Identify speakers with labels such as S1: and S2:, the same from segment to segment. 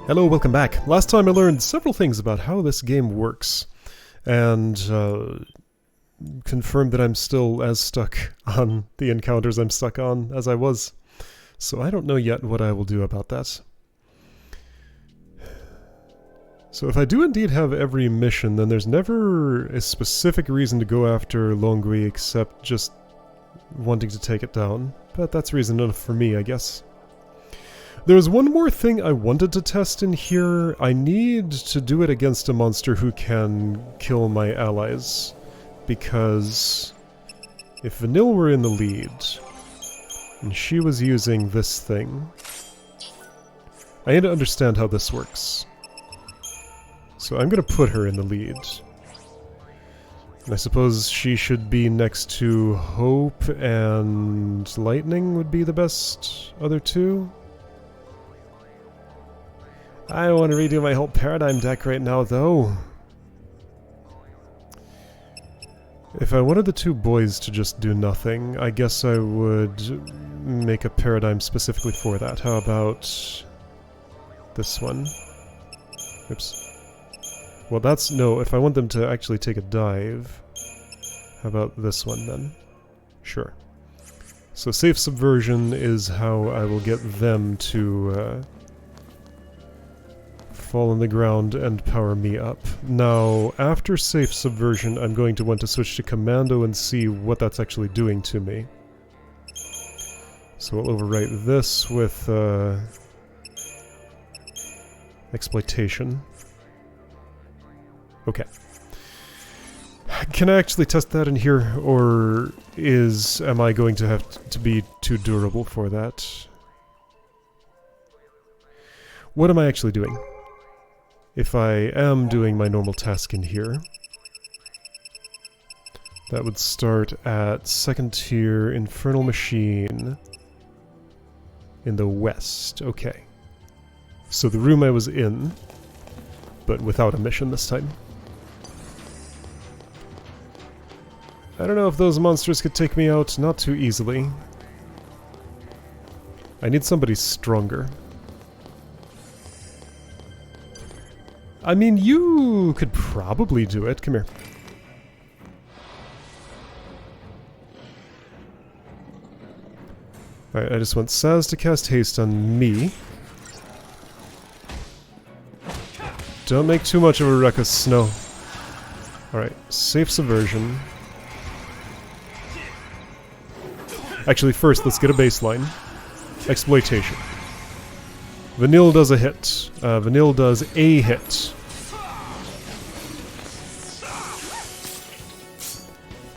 S1: Hello, welcome back. Last time I learned several things about how this game works, and confirmed that I'm still as stuck on the encounters I'm stuck on as I was. So I don't know yet what I will do about that. So if I do indeed have every mission, then there's never a specific reason to go after Longwy except just wanting to take it down. But that's reason enough for me, I guess. There's one more thing I wanted to test in here. I need to do it against a monster who can kill my allies. Because if Vanille were in the lead, and she was using this thing, I need to understand how this works. So I'm going to put her in the lead. And I suppose she should be next to Hope and Lightning would be the best other two. I don't want to redo my whole Paradigm deck right now, though. If I wanted the two boys to just do nothing, I guess I would make a Paradigm specifically for that. How about this one? Oops. Well, that's... no, if I want them to actually take a dive, how about this one then? Sure. So safe subversion is how I will get them to fall on the ground and power me up. Now, after safe subversion, I'm going to want to switch to commando and see what that's actually doing to me. So I'll overwrite this with exploitation. Okay. Can I actually test that in here, or am I going to have to be too durable for that? What am I actually doing? If I am doing my normal task in here, that would start at second tier Infernal Machine in the west. Okay. So the room I was in, but without a mission this time. I don't know if those monsters could take me out, not too easily. I need somebody stronger. I mean, you could probably do it. Come here. Alright, I just want Saz to cast haste on me. Don't make too much of a ruckus, Snow. Alright, safe subversion. Actually, first, let's get a baseline. Exploitation. Vanille does a hit. Vanille does a hit.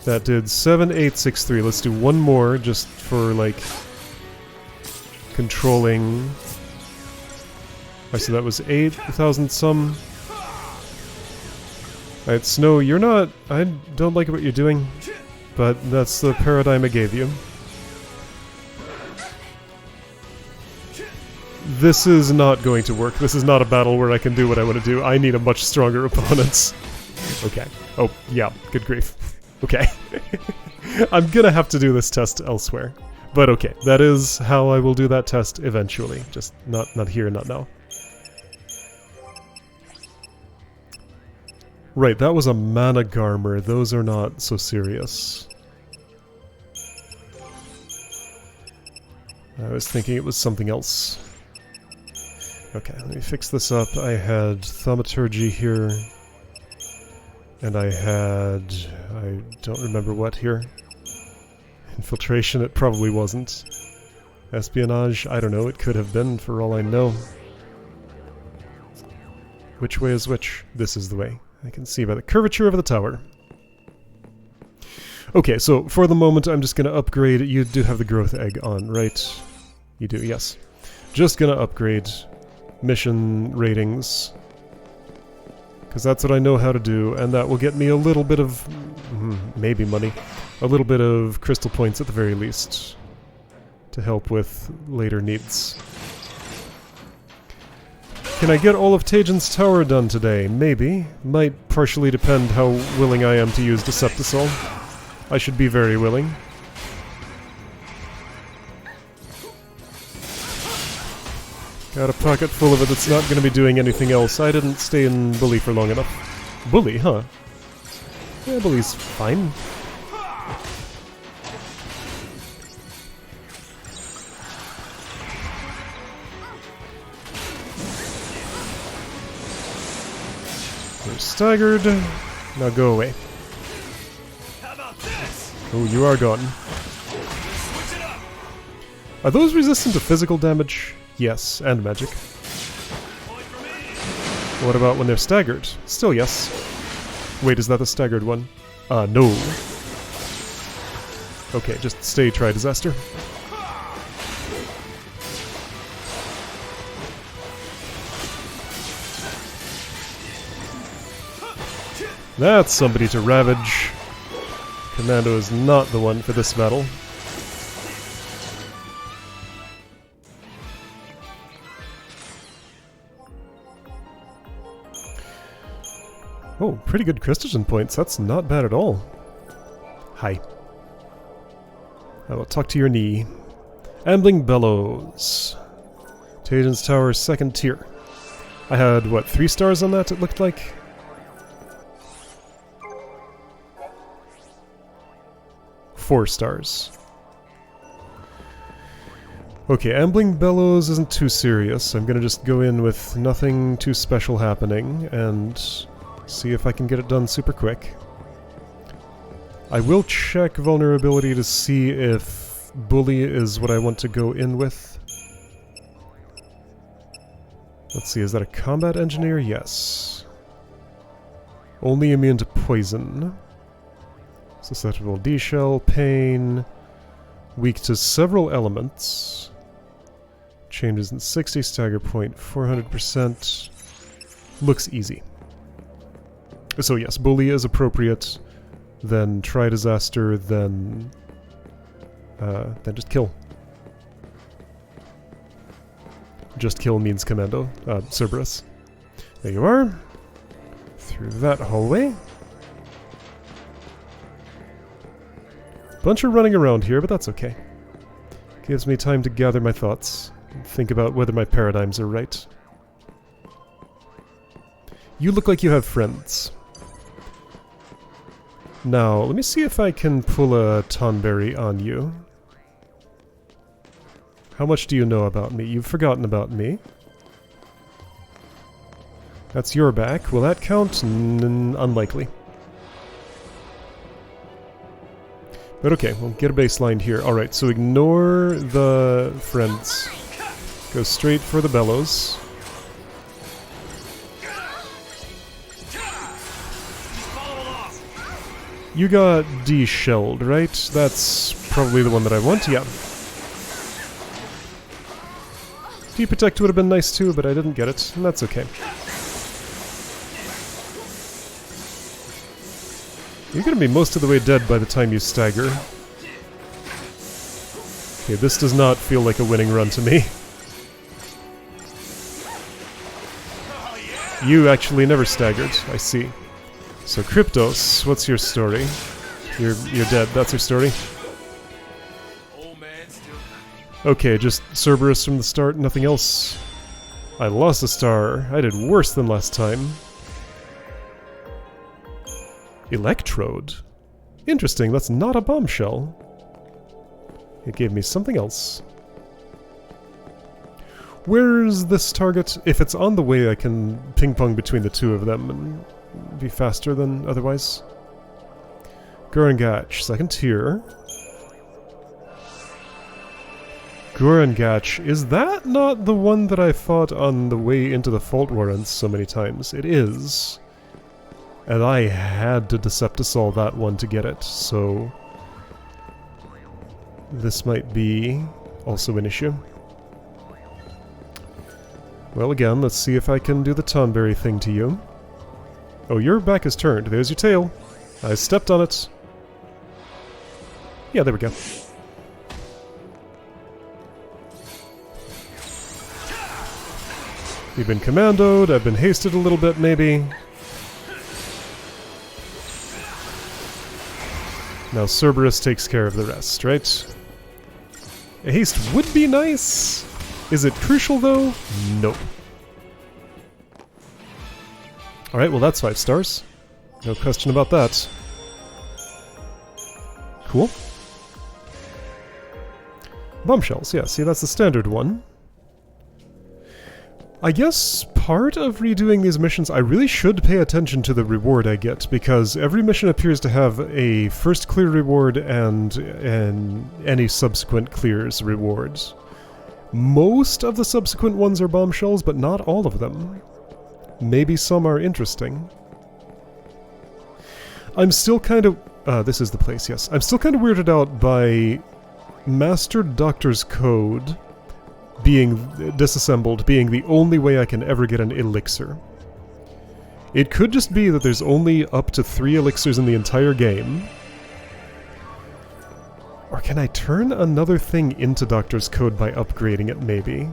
S1: That did 7,863. Let's do one more, just for, like, controlling. Alright, so that was 8,000 some. Alright, Snow, you're not... I don't like what you're doing, but that's the paradigm I gave you. This is not going to work. This is not a battle where I can do what I want to do. I need a much stronger opponent. Okay. Oh, yeah. Good grief. Okay. I'm gonna have to do this test elsewhere. But okay, that is how I will do that test eventually. Just not here, not now. Right, that was a mana Garmer. Those are not so serious. I was thinking it was something else. Okay, let me fix this up. I had Thaumaturgy here. And I had... I don't remember what here. Infiltration, it probably wasn't. Espionage, I don't know, it could have been for all I know. Which way is which? This is the way. I can see by the curvature of the tower. Okay, so for the moment I'm just gonna upgrade. You do have the growth egg on, right? You do, yes. Just gonna upgrade mission ratings. Because that's what I know how to do, and that will get me a little bit of... maybe money. A little bit of crystal points at the very least. To help with later needs. Can I get all of Tajan's tower done today? Maybe. Might partially depend how willing I am to use Deceptisol. I should be very willing. Got a pocket full of it that's not going to be doing anything else. I didn't stay in Bully for long enough. Bully, huh? Yeah, Bully's fine. We're staggered. Now go away. Oh, you are gone. Are those resistant to physical damage? Yes, and magic. What about when they're staggered? Still yes. Wait, is that the staggered one? No. Okay, just stay Tri-Disaster. That's somebody to ravage. Commando is not the one for this battle. Oh, pretty good Christensen points. That's not bad at all. Hi. I will talk to your knee. Ambling Bellows. Tajan's Tower, 2nd tier. I had, what, 3 stars on that, it looked like? Four stars. Okay, Ambling Bellows isn't too serious. I'm gonna just go in with nothing too special happening and see if I can get it done super quick. I will check vulnerability to see if Bully is what I want to go in with. Let's see, is that a combat engineer? Yes. Only immune to poison. Susceptible D-shell, pain, weak to several elements. Changes in 60, stagger point 400%. Looks easy. So yes, Bully is appropriate, then Tri-Disaster, then just kill. Just kill means Commando, Cerberus. There you are. Through that hallway. Bunch of running around here, but that's okay. Gives me time to gather my thoughts and think about whether my paradigms are right. You look like you have friends. Now, let me see if I can pull a Tonberry on you. How much do you know about me? You've forgotten about me. That's your back. Will that count? Unlikely. But okay, we'll get a baseline here. Alright, so ignore the friends. Go straight for the bellows. You got de-shelled, right? That's probably the one that I want, yeah. De-protect would have been nice too, but I didn't get it, and that's okay. You're gonna be most of the way dead by the time you stagger. Okay, this does not feel like a winning run to me. You actually never staggered, I see. So Kryptos, what's your story? You're dead, that's your story? Okay, just Cerberus from the start, nothing else. I lost a star. I did worse than last time. Electrode? Interesting, that's not a bombshell. It gave me something else. Where's this target? If it's on the way, I can ping-pong between the two of them and be faster than otherwise. Gorengach, 2nd tier. Gorengach, is that not the one that I fought on the way into the Fault Warrens so many times? It is. And I had to Deceptisol that one to get it, so this might be also an issue. Well, again, let's see if I can do the Tonberry thing to you. Oh, your back is turned. There's your tail. I stepped on it. Yeah, there we go. You've been commandoed, I've been hasted a little bit, maybe. Now Cerberus takes care of the rest, right? A haste would be nice, Is it crucial though? Nope. Alright, well that's 5 stars. No question about that. Cool. Bombshells, yeah, see that's the standard one. I guess part of redoing these missions, I really should pay attention to the reward I get, because every mission appears to have a first clear reward and any subsequent clears rewards. Most of the subsequent ones are bombshells, but not all of them. Maybe some are interesting. I'm still kind of... this is the place, yes. I'm still kind of weirded out by Master Doctor's Code being disassembled, being the only way I can ever get an elixir. It could just be that there's only up to 3 elixirs in the entire game. Or can I turn another thing into Doctor's Code by upgrading it, maybe?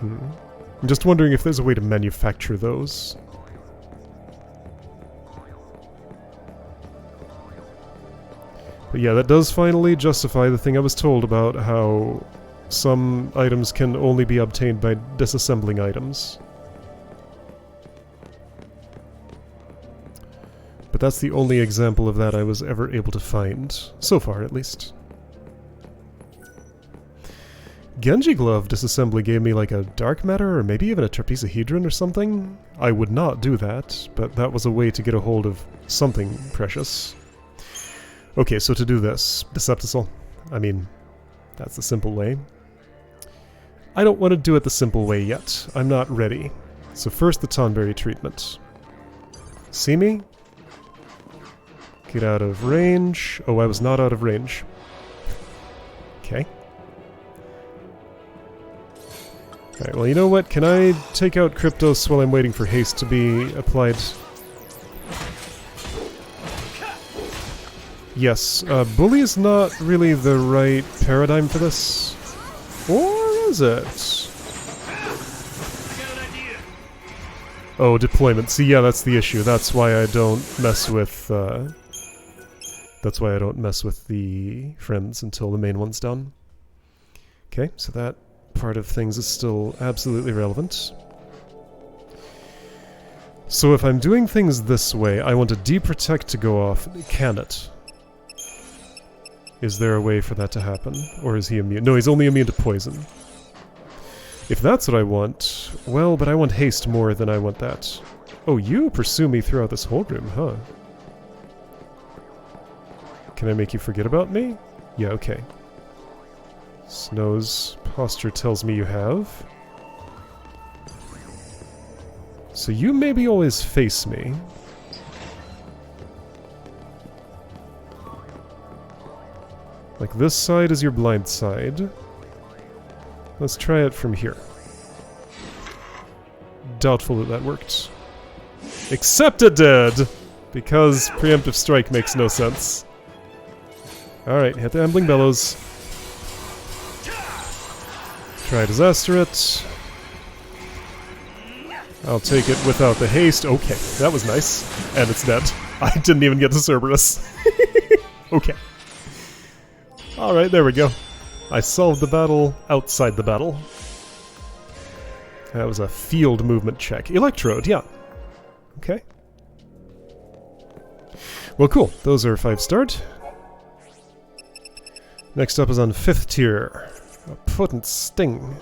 S1: I'm just wondering if there's a way to manufacture those. But yeah, that does finally justify the thing I was told about how some items can only be obtained by disassembling items. But that's the only example of that I was ever able to find. So far, at least. Genji Glove disassembly gave me like a dark matter or maybe even a trapezohedron or something. I would not do that, but that was a way to get a hold of something precious. Okay, so to do this, Decepticel, I mean, that's the simple way. I don't want to do it the simple way yet. I'm not ready. So first the Tonberry treatment. See me? Get out of range. Oh, I was not out of range. Okay. Alright, well you know what? Can I take out Kryptos while I'm waiting for haste to be applied? Yes, Bully is not really the right paradigm for this. Or is it? Oh, deployment. See, yeah, that's the issue. That's why I don't mess with, that's why I don't mess with the friends until the main one's done. Okay, so that part of things is still absolutely relevant. So if I'm doing things this way, I want a deprotect to go off. Can it? Is there a way for that to happen? Or is he immune? No, he's only immune to poison. If that's what I want, well, but I want haste more than I want that. Oh, you pursue me throughout this whole room, huh? Can I make you forget about me? Yeah, okay. Snow's posture tells me you have. So you maybe always face me. Like this side is your blind side. Let's try it from here. Doubtful that that worked. Except it did! Because preemptive strike makes no sense. Alright, hit the Ambling Bellows. Try Disaster it. I'll take it without the haste. Okay, that was nice. And it's dead. I didn't even get to Cerberus. Okay. Alright, there we go. I solved the battle outside the battle. That was a field movement check. Electrode, yeah. Okay. Well, cool. Those are 5-starred. Next up is on 5th tier. A potent sting.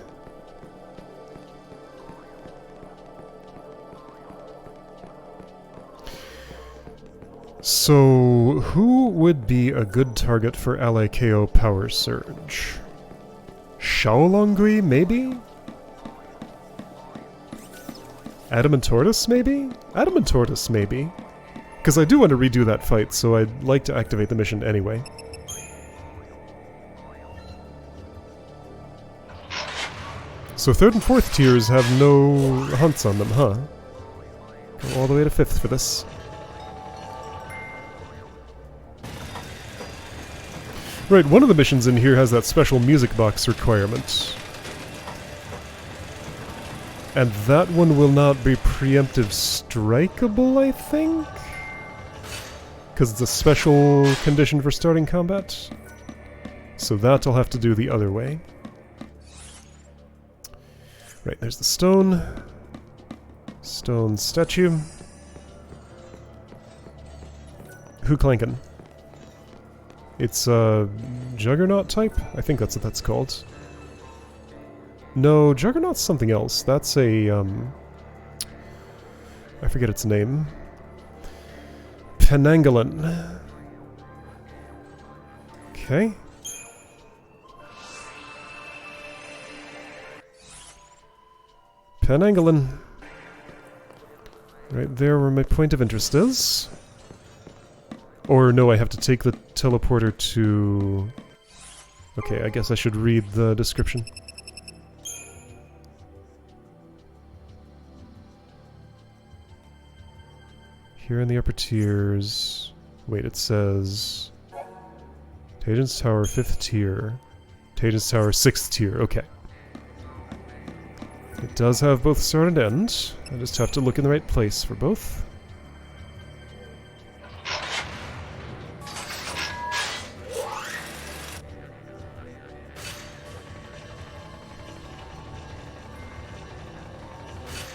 S1: So, who would be a good target for Ally KO Power Surge? Shaolongui, maybe? Adamantortus, maybe? Adamantortus, maybe? Because I do want to redo that fight, so I'd like to activate the mission anyway. So 3rd and 4th tiers have no hunts on them, huh? Go all the way to 5th for this. Right, one of the missions in here has that special music box requirement. And that one will not be preemptive strikeable, I think? Because it's a special condition for starting combat. So that I'll have to do the other way. Right, there's the stone. Stone statue. Who clankin'? It's a Juggernaut type? I think that's what that's called. No, Juggernaut's something else. That's a, I forget its name. Penangolin. Okay. Penangolin. Right there where my point of interest is. Or no, I have to take the teleporter to... Okay, I guess I should read the description. Here in the upper tiers... Wait, it says... Tajan's Tower, 5th tier. Tajan's Tower, 6th tier, okay. It does have both start and end. I just have to look in the right place for both.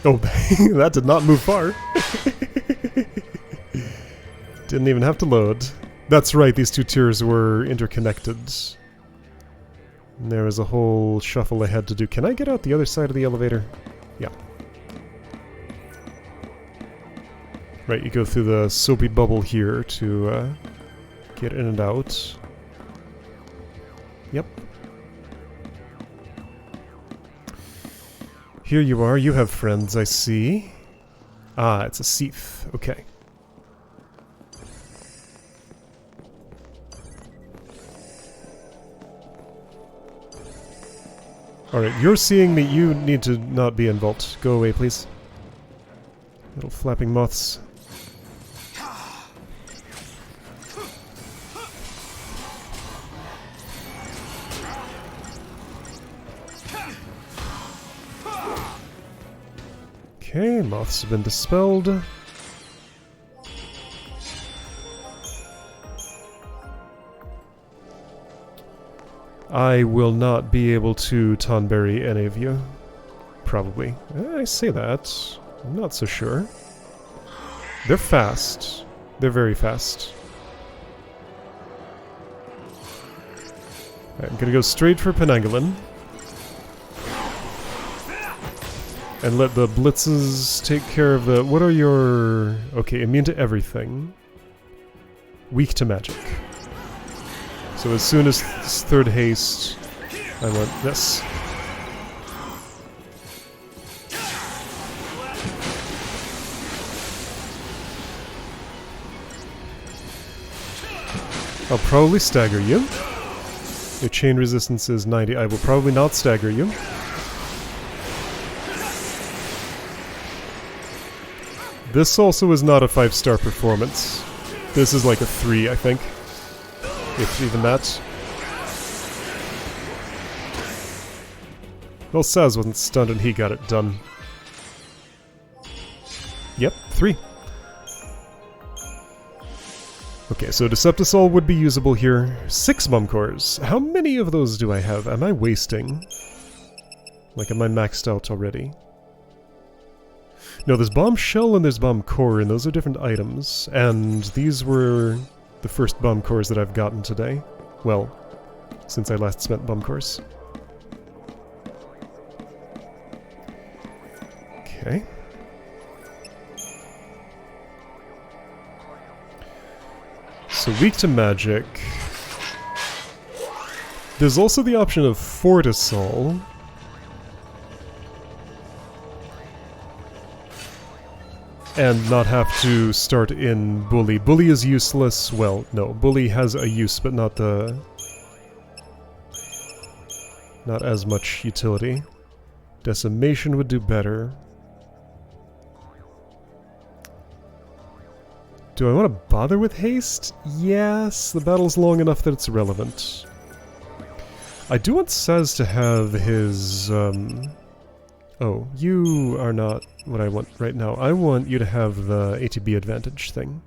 S1: Oh, that did not move far. Didn't even have to load. That's right, these two tiers were interconnected. And there was a whole shuffle ahead to do. Can I get out the other side of the elevator? Yeah. Right, you go through the soapy bubble here to get in and out. Yep. Here you are, you have friends, I see. Ah, it's a XIII, okay. Alright, you're seeing me, you need to not be in Vault. Go away, please. Little flapping moths. Okay, moths have been dispelled. I will not be able to Tonberry any of you. Probably. I say that. I'm not so sure. They're fast. They're very fast. Right, I'm gonna go straight for Penangolin. And let the blitzes take care of the... What are your... Okay, immune to everything. Weak to magic. So as soon as third haste, I want this. I'll probably stagger you. Your chain resistance is 90. I will probably not stagger you. This also is not a 5-star performance. This is like a 3, I think. If even that. Well, Saz wasn't stunned and he got it done. Yep, 3. Okay, so Deceptisol would be usable here. 6 Mum Cores. How many of those do I have? Am I wasting? Like, am I maxed out already? No, there's Bombshell and there's Bomb Core, and those are different items. And these were the first Bomb Cores that I've gotten today. Well, since I last spent Bomb Cores. Okay. So weak to magic. There's also the option of Fortisol. And not have to start in Bully. Bully is useless. Well, no. Bully has a use, but not the... not as much utility. Decimation would do better. Do I want to bother with haste? Yes, the battle's long enough that it's relevant. I do want Saz to have his, Oh, you are not what I want right now. I want you to have the ATB advantage thing.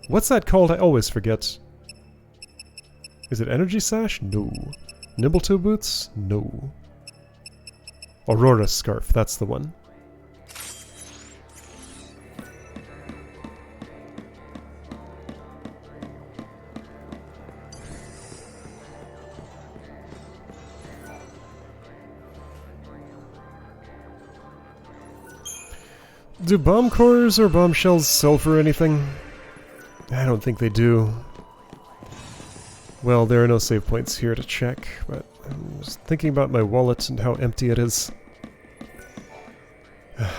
S1: What's that called? I always forget. Is it Energy Sash? No. Nimble Toe Boots? No. Aurora Scarf, that's the one. Do bomb cores or bombshells sell for anything? I don't think they do. Well, there are no save points here to check, but I'm just thinking about my wallet and how empty it is.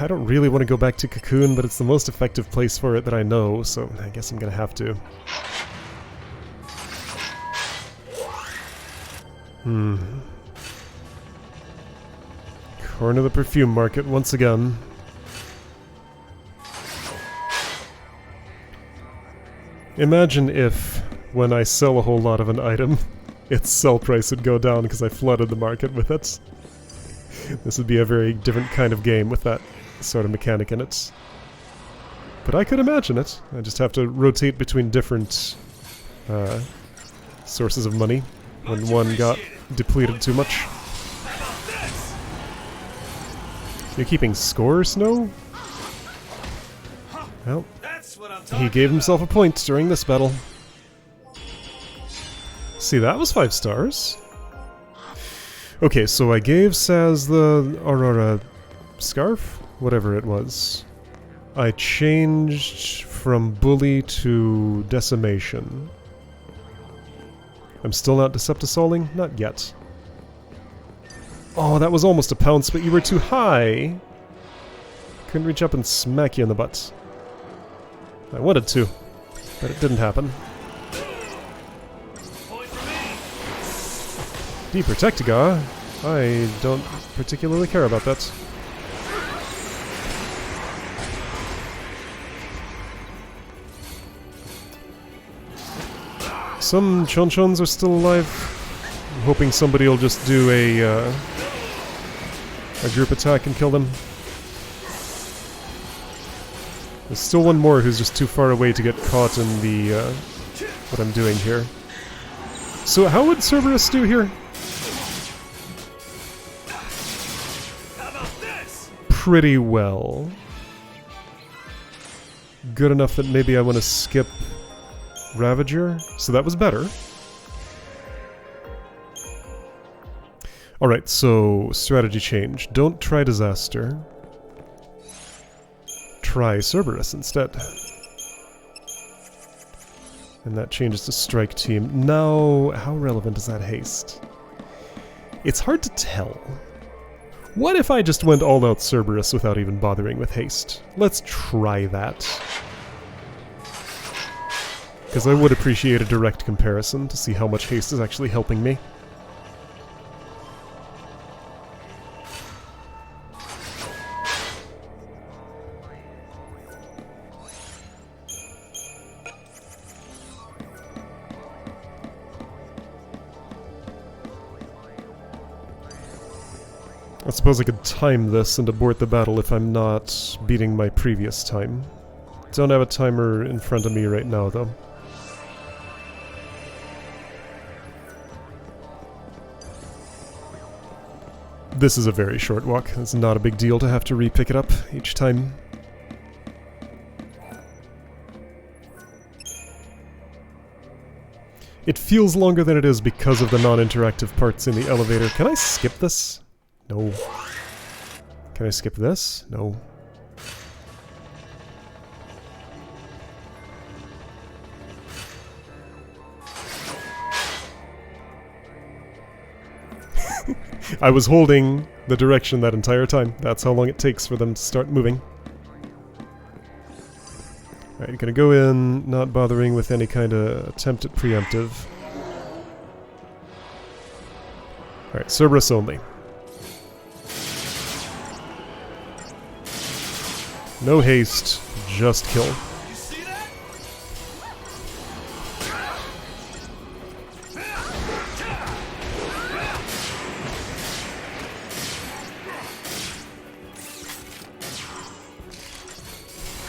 S1: I don't really want to go back to Cocoon, but it's the most effective place for it that I know, so I guess I'm gonna have to. Corner the perfume market once again. Imagine if, when I sell a whole lot of an item, its sell price would go down because I flooded the market with it. This would be a very different kind of game with that sort of mechanic in it. But I could imagine it. I just have to rotate between different sources of money when one got depleted too much. You're keeping score, Snow? Well, he gave himself a point during this battle. See, that was 5 stars. Okay, so I gave Saz the Aurora Scarf, whatever it was. I changed from Bully to Decimation. I'm still not Deceptisoling? Not yet. Oh, that was almost a pounce, but you were too high. Couldn't reach up and smack you in the butt. I wanted to, but it didn't happen. Deprotectigar? I don't particularly care about that. Some Chonchons are still alive. I'm hoping somebody will just do a group attack and kill them. There's still one more who's just too far away to get caught in the, what I'm doing here. So how would Cerberus do here? Pretty well. Good enough that maybe I want to skip Ravager. So that was better. Alright, so strategy change. Don't try Disaster. Try Cerberus instead. And that changes to Strike Team. Now, how relevant is that haste? It's hard to tell. What if I just went all out Cerberus without even bothering with haste? Let's try that. Because I would appreciate a direct comparison to see how much haste is actually helping me. I suppose I could time this and abort the battle if I'm not beating my previous time. Don't have a timer in front of me right now, though. This is a very short walk. It's not a big deal to have to re-pick it up each time. It feels longer than it is because of the non-interactive parts in the elevator. Can I skip this? No. Can I skip this? No. I was holding the direction that entire time. That's how long it takes for them to start moving. Alright, gonna go in, not bothering with any kind of attempt at preemptive. Alright, Cerberus only. No haste, just kill.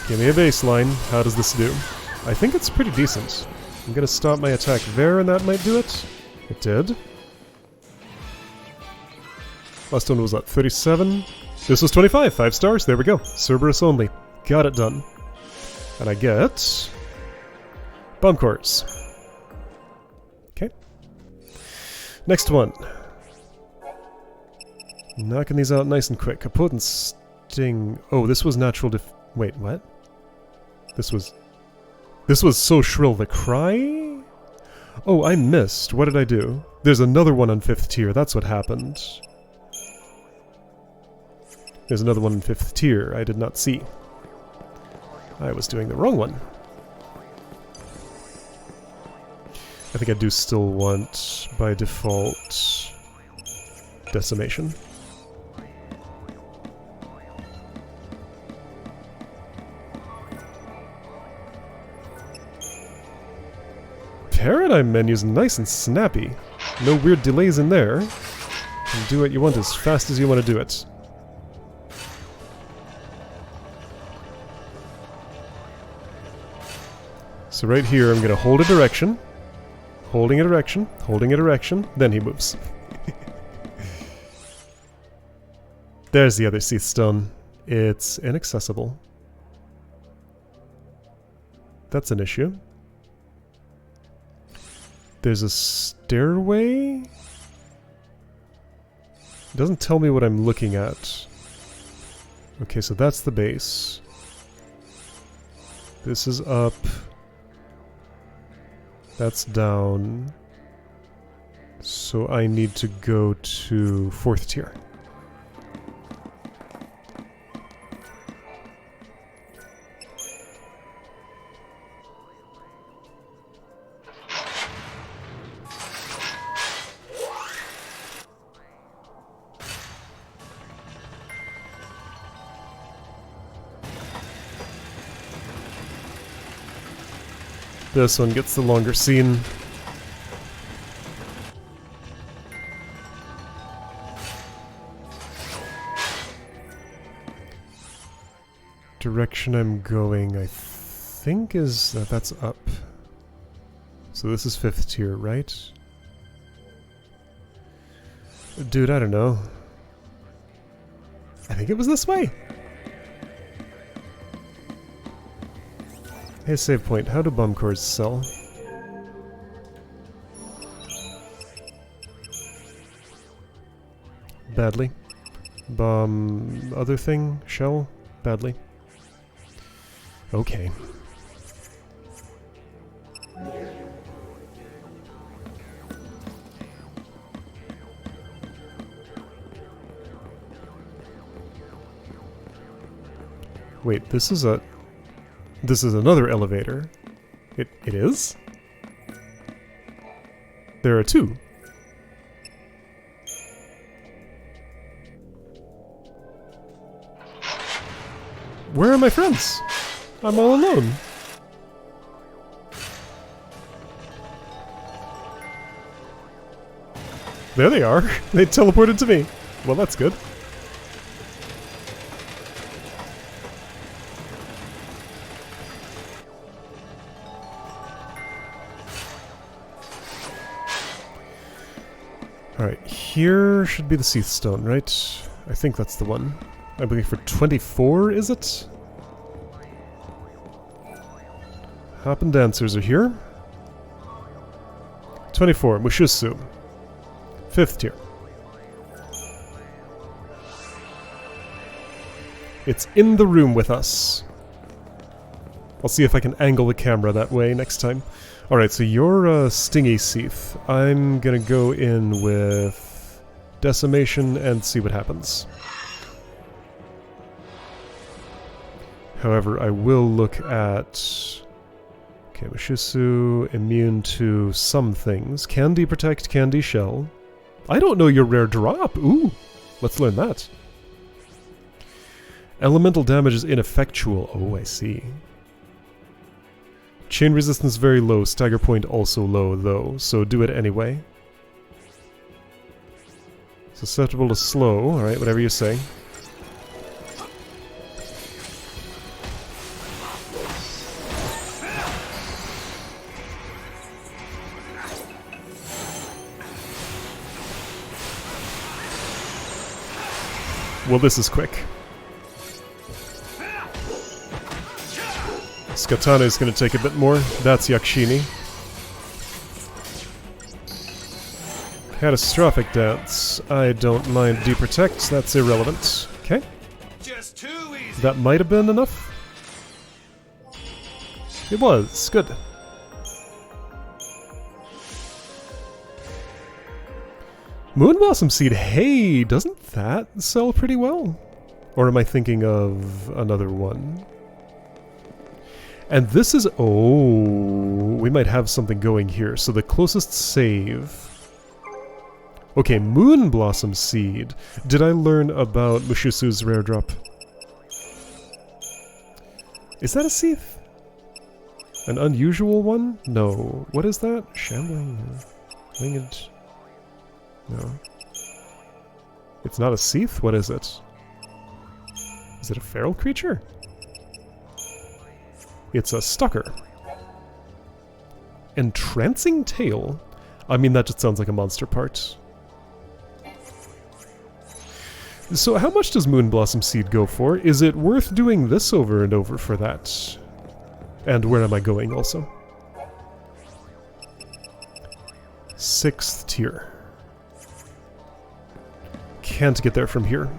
S1: Give me a baseline. How does this do? I think it's pretty decent. I'm gonna stop my attack there and that might do it. It did. Last one was at 37. This was 25. 5 stars. There we go. Cerberus only. Got it done. And I get... bomb cores. Okay. Next one. Knocking these out nice and quick. A potent sting... Oh, this was natural wait, what? This was So Shrill the Cry? Oh, I missed. What did I do? There's another one on 5th tier. That's what happened. There's another one in 5th tier I did not see. I was doing the wrong one. I think I do still want, by default, Decimation. Paradigm menu's nice and snappy. No weird delays in there. You can do what you want as fast as you want to do it. So right here I'm going to hold a direction, holding a direction, holding a direction, then he moves. There's the other Seath Stone. It's inaccessible. That's an issue. There's a stairway? It doesn't tell me what I'm looking at. Okay, so that's the base. This is up. That's down. So I need to go to 4th tier. This one gets the longer scene. Direction I'm going, I think is that's up. So this is 5th tier, right? Dude, I don't know. I think it was this way. Hey, save point. How do bomb cores sell? Badly. Bomb... other thing? Shell? Badly. Okay. Wait, this is another elevator. It is? There are 2. Where are my friends? I'm all alone. There they are. They teleported to me. Well, that's good. Alright, here should be the Seath Stone, right? I think that's the one. I'm looking for 24, is it? Hop and Dancers are here. 24, Mushisu. 5th tier. It's in the room with us. I'll see if I can angle the camera that way next time. Alright, so you're Stingy Seath. I'm gonna go in with Decimation and see what happens. However, I will look at... Okay, Mushisu, immune to some things. Candy Protect, Candy Shell. I don't know your rare drop! Ooh! Let's learn that. Elemental damage is ineffectual. Oh, I see. Chain resistance very low, stagger point also low though, so do it anyway. Susceptible to slow, alright, whatever you say. well, this is quick. Skatana is going to take a bit more. That's Yakshini. Catastrophic Dance. I don't mind Deprotect. That's irrelevant. Okay.
S2: Just too easy.
S1: That might have been enough. It was. Good. Moonblossom Seed. Hey, doesn't that sell pretty well? Or am I thinking of another one? And this is... oh, we might have something going here. So the closest save... okay, Moonblossom Seed. Did I learn about Mushusu's rare drop? Is that a Seath? An unusual one? No. What is that? Shambling? Winged? No. It's not a Seath? What is it? Is it a feral creature? It's a Stalker. Entrancing Tail? I mean, that just sounds like a monster part. So how much does Moonblossom Seed go for? Is it worth doing this over and over for that? And where am I going also? 6th tier. Can't get there from here.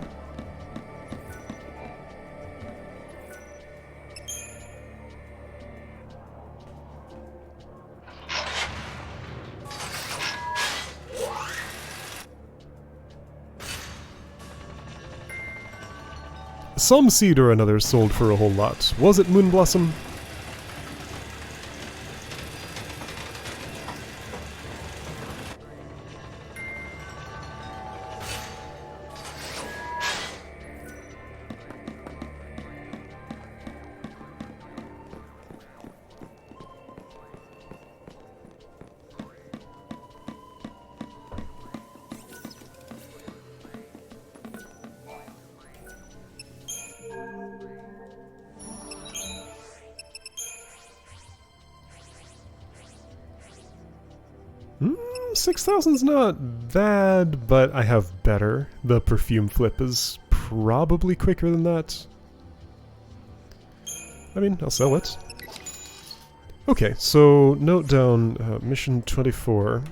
S1: Some seed or another sold for a whole lot. Was it Moonblossom? Hmm, 6,000's not bad, but I have better. The perfume flip is probably quicker than that. I mean, I'll sell it. Okay, so note down mission 24.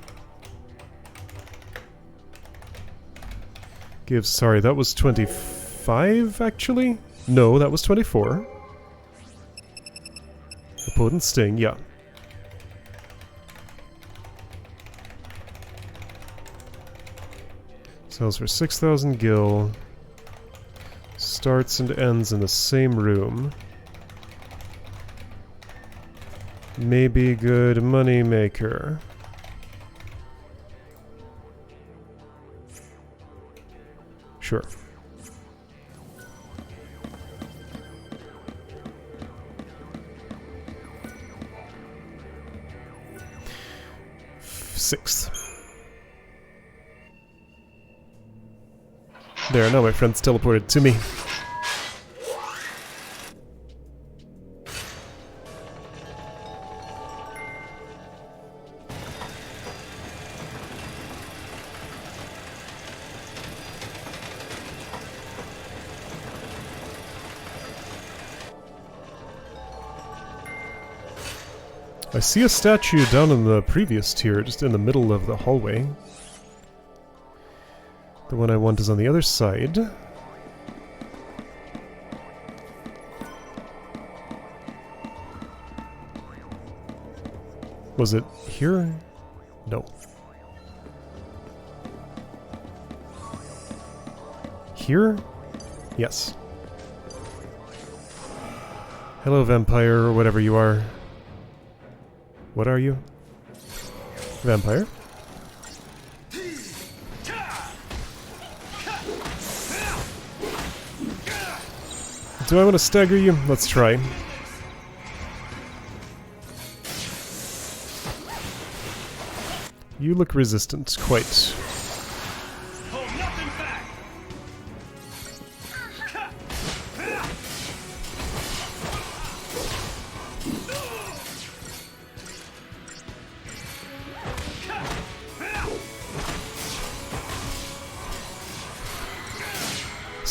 S1: Gives, sorry, that was 25 actually? No, that was 24. A potent sting, yeah. Sells for 6,000 gil. Starts and ends in the same room. Maybe good money maker. Sure. Sixth. There, now my friend's teleported to me. I see a statue down in the previous tier, just in the middle of the hallway. The one I want is on the other side. Was it here? No. Here? Yes. Hello, vampire, or whatever you are. What are you? Vampire? Do I want to stagger you? Let's try. You look resistant, quite.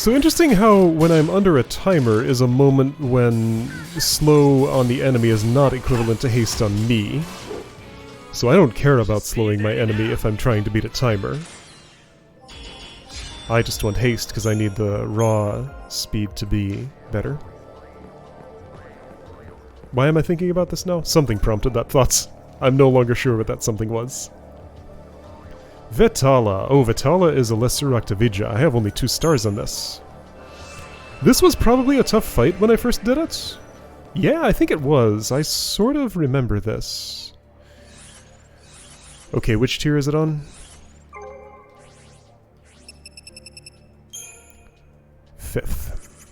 S1: So interesting how when I'm under a timer is a moment when slow on the enemy is not equivalent to haste on me. So I don't care about slowing my enemy if I'm trying to beat a timer. I just want haste because I need the raw speed to be better. Why am I thinking about this now? Something prompted that thought. I'm no longer sure what that something was. Vetala. Oh, Vetala is a lesser Octavija. I have only 2 stars on this. This was probably a tough fight when I first did it. Yeah, I think it was. I sort of remember this. Okay, which tier is it on? 5th.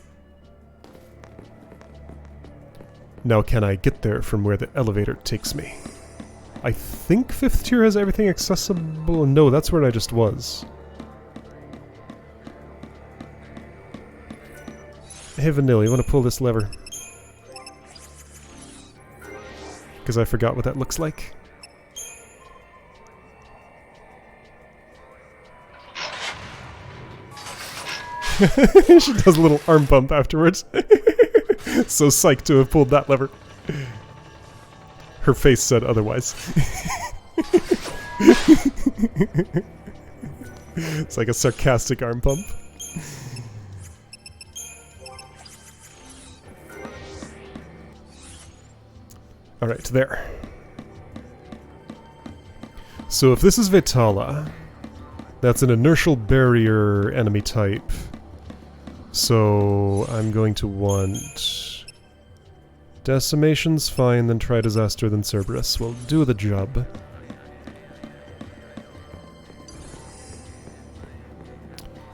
S1: Now can I get there from where the elevator takes me? I think 5th tier has everything accessible. No, that's where I just was. Hey Vanilla, you want to pull this lever? Because I forgot what that looks like. She does a little arm pump afterwards. So psyched to have pulled that lever. Her face said otherwise. It's like a sarcastic arm pump. Alright, there. So if this is Vetala, that's an inertial barrier enemy type. So I'm going to want Decimation's fine, then try Disaster, then Cerberus. Will do the job.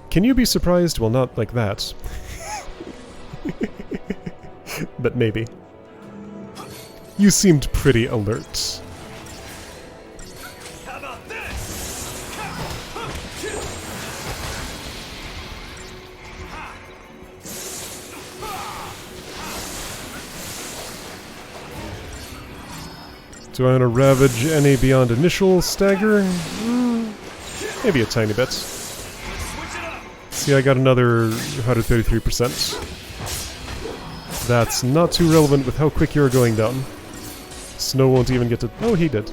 S1: Can you be surprised? Well, not like that. But maybe. You seemed pretty alert.
S2: How about this?
S1: Do I want to ravage any beyond initial stagger? Maybe a tiny bit. See, I got another 133%. That's not too relevant with how quick you're going down. Snow won't even get to... Oh, he did.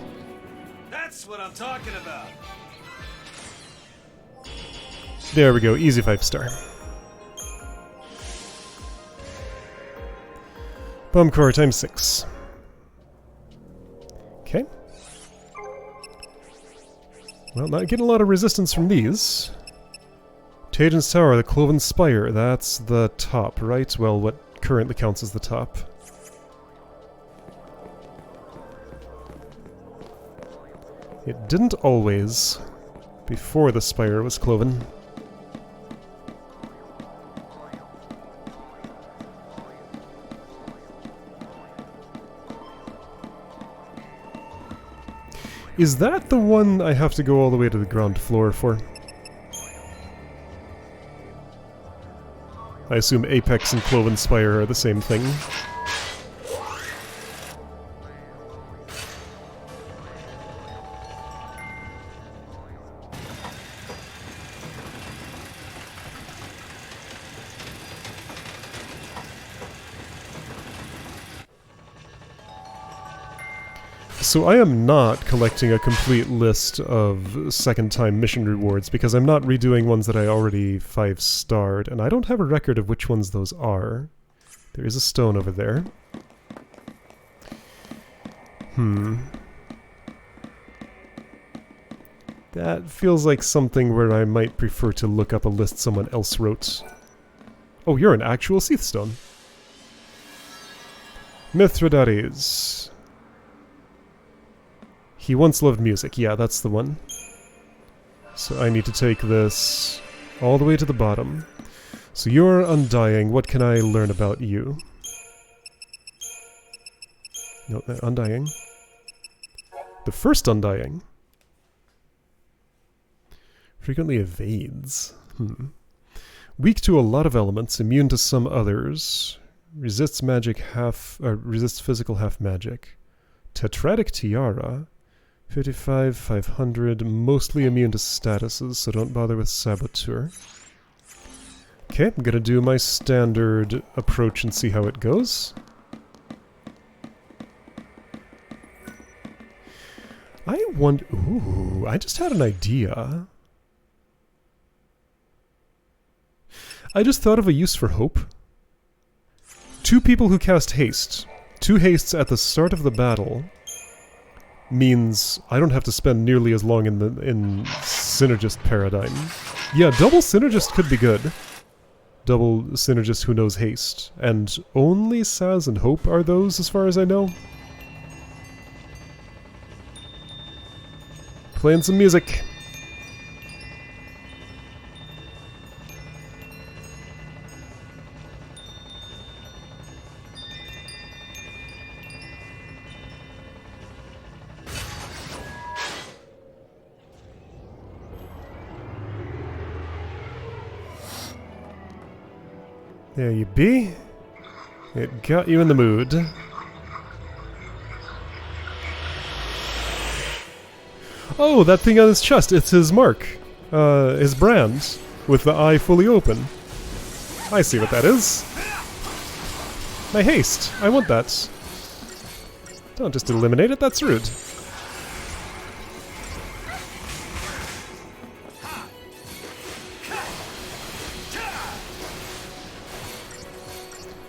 S2: That's what I'm talking about.
S1: There we go, easy 5-star. Bomb core times 6. Okay. Well, not getting a lot of resistance from these. Tajan's Tower, the Cloven Spire, that's the top, right? Well, what currently counts as the top. It didn't always, before the spire was cloven. Is that the one I have to go all the way to the ground floor for? I assume Apex and Cloven Spire are the same thing. So I am not collecting a complete list of second-time mission rewards because I'm not redoing ones that I already 5-starred, and I don't have a record of which ones those are. There is a stone over there. That feels like something where I might prefer to look up a list someone else wrote. Oh, you're an actual Seath Stone. Mithridates. He once loved music. Yeah, that's the one. So I need to take this all the way to the bottom. So you're Undying. What can I learn about you? No, Undying. The first Undying. Frequently evades. Weak to a lot of elements, immune to some others. Resists magic resists physical half magic. Tetratic Tiara. 55, 500, mostly immune to statuses, so don't bother with Saboteur. Okay, I'm gonna do my standard approach and see how it goes. I wonder... Ooh, I just had an idea. I just thought of a use for hope. 2 people who cast haste. 2 hastes at the start of the battle means I don't have to spend nearly as long in Synergist paradigm. Yeah, double Synergist could be good. Double Synergist who knows haste. And only Saz and Hope are those as far as I know. Playing some music. There you be. It got you in the mood. Oh, that thing on his chest, it's his mark. His brand, with the eye fully open. I see what that is. My haste, I want that. Don't just eliminate it, that's rude.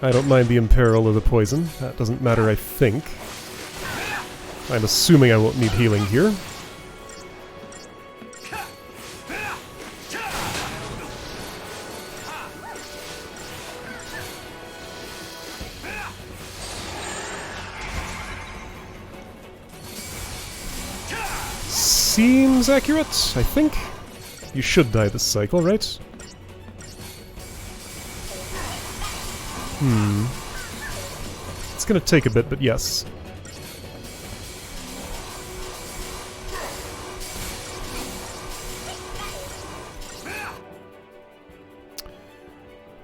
S1: I don't mind the imperil or the poison. That doesn't matter, I think. I'm assuming I won't need healing here. Seems accurate, I think. You should die this cycle, right? It's gonna take a bit, but yes.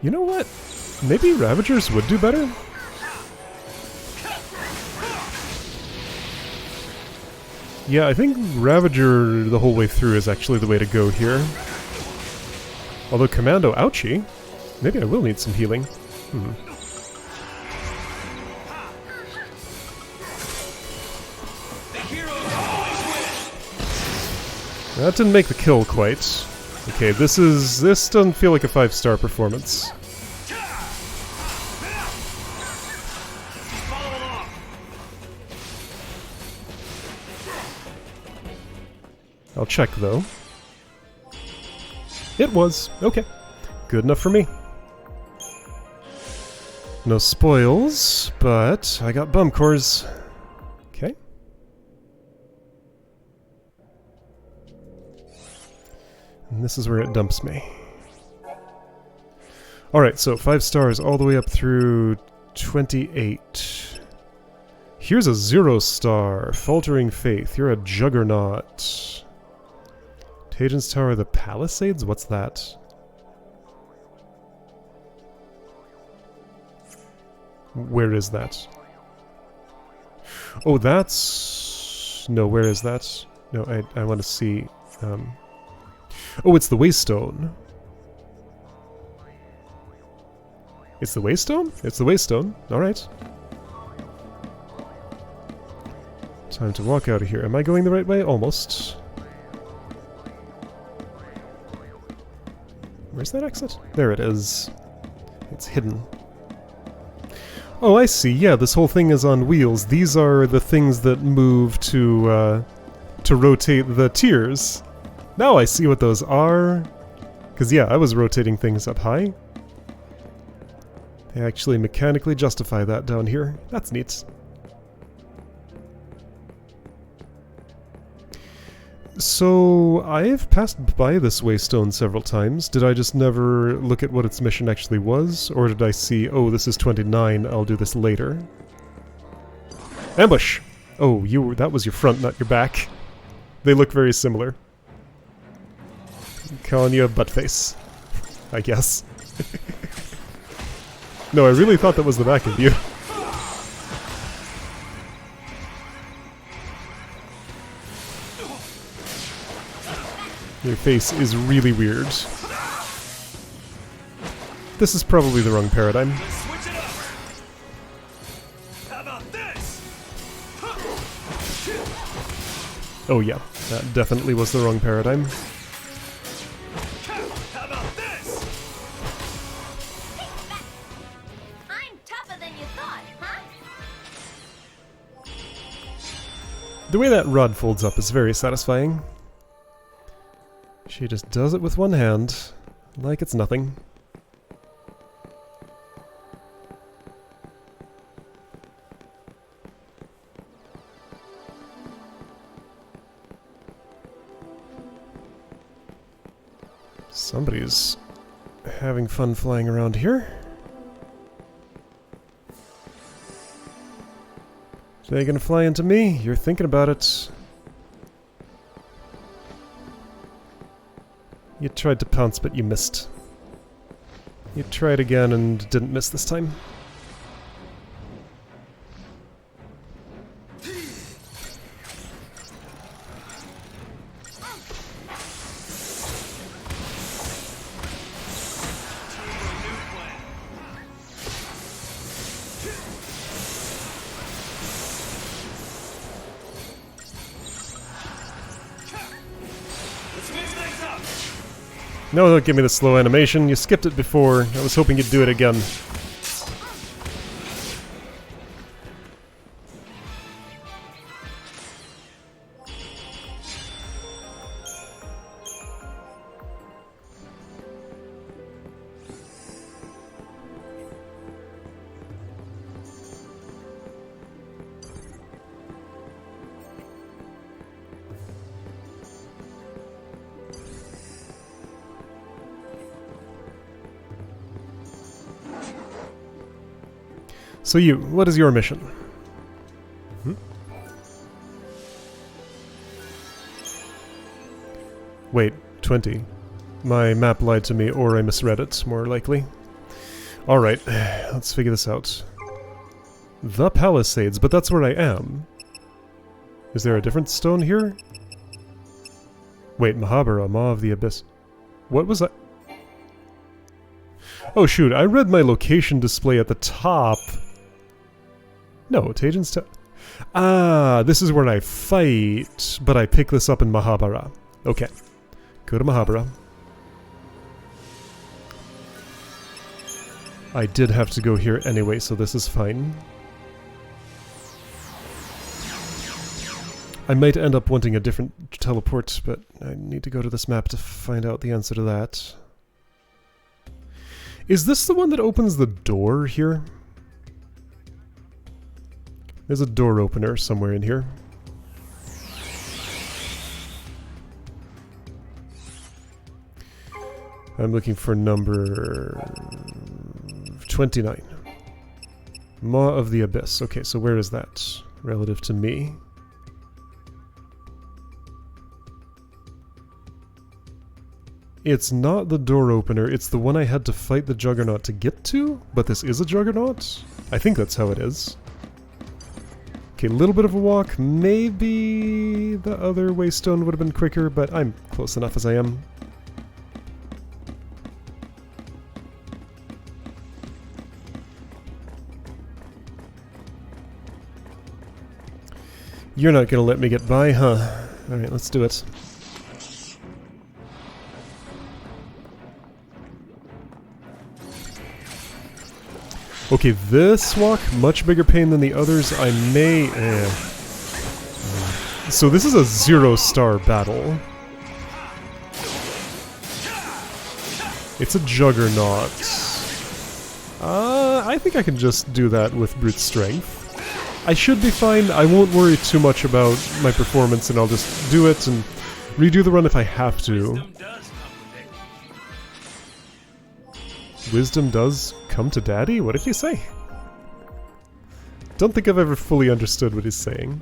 S1: You know what? Maybe Ravagers would do better? Yeah, I think Ravager the whole way through is actually the way to go here. Although Commando, ouchie. Maybe I will need some healing. That didn't make the kill quite. Okay, this doesn't feel like a 5-star performance. I'll check though. It was. Okay. Good enough for me. No spoils, but I got bum cores. Okay. And this is where it dumps me. Alright, so 5 stars all the way up through 28. Here's a 0-star. Faltering Faith. You're a juggernaut. Tajan's Tower, the Palisades? What's that? Where is that? Oh, that's... No, where is that? No, I want to see... Oh, it's the Waystone. It's the Waystone? It's the Waystone. Alright. Time to walk out of here. Am I going the right way? Almost. Where's that exit? There it is. It's hidden. Oh, I see. Yeah, this whole thing is on wheels. These are the things that move to rotate the tiers. Now I see what those are. Because, yeah, I was rotating things up high. They actually mechanically justify that down here. That's neat. So, I've passed by this Waystone several times. Did I just never look at what its mission actually was? Or did I see, oh, this is 29, I'll do this later? Ambush! Oh, that was your front, not your back. They look very similar. I'm calling you a buttface, I guess. No, I really thought that was the back of you. Your face is really weird. This is probably the wrong paradigm.
S2: Let's switch it up. How about this?
S1: Oh yeah, that definitely was the wrong paradigm.
S2: How about this?
S3: I'm tougher than you thought, huh?
S1: The way that rod folds up is very satisfying. She just does it with one hand, like it's nothing. Somebody's having fun flying around here. Are they gonna fly into me? You're thinking about it. You tried to pounce, but you missed. You tried again and didn't miss this time.
S2: Let's mix things up.
S1: No, don't give me the slow animation. You skipped it before. I was hoping you'd do it again. So what is your mission? Wait, 20. My map lied to me, or I misread it, more likely. Alright, let's figure this out. The Palisades, but that's where I am. Is there a different stone here? Wait, Mahabara, Maw of the Abyss. What was I... Oh shoot, I read my location display at the top. No, Tajan's Ah, this is where I fight, but I pick this up in Mahabara. Okay. Go to Mahabara. I did have to go here anyway, so this is fine. I might end up wanting a different teleport, but I need to go to this map to find out the answer to that. Is this the one that opens the door here? There's a door opener somewhere in here. I'm looking for number 29. Maw of the Abyss. Okay, so where is that relative to me? It's not the door opener, it's the one I had to fight the Juggernaut to get to? But this is a Juggernaut? I think that's how it is. Okay, a little bit of a walk. Maybe the other Waystone would have been quicker, but I'm close enough as I am. You're not gonna let me get by, huh? Alright, let's do it. Okay, this walk, much bigger pain than the others. I may... So this is a 0-star battle. It's a Juggernaut. I think I can just do that with brute strength. I should be fine. I won't worry too much about my performance, and I'll just do it and redo the run if I have to. Wisdom does come to daddy? What did he say? Don't think I've ever fully understood what he's saying.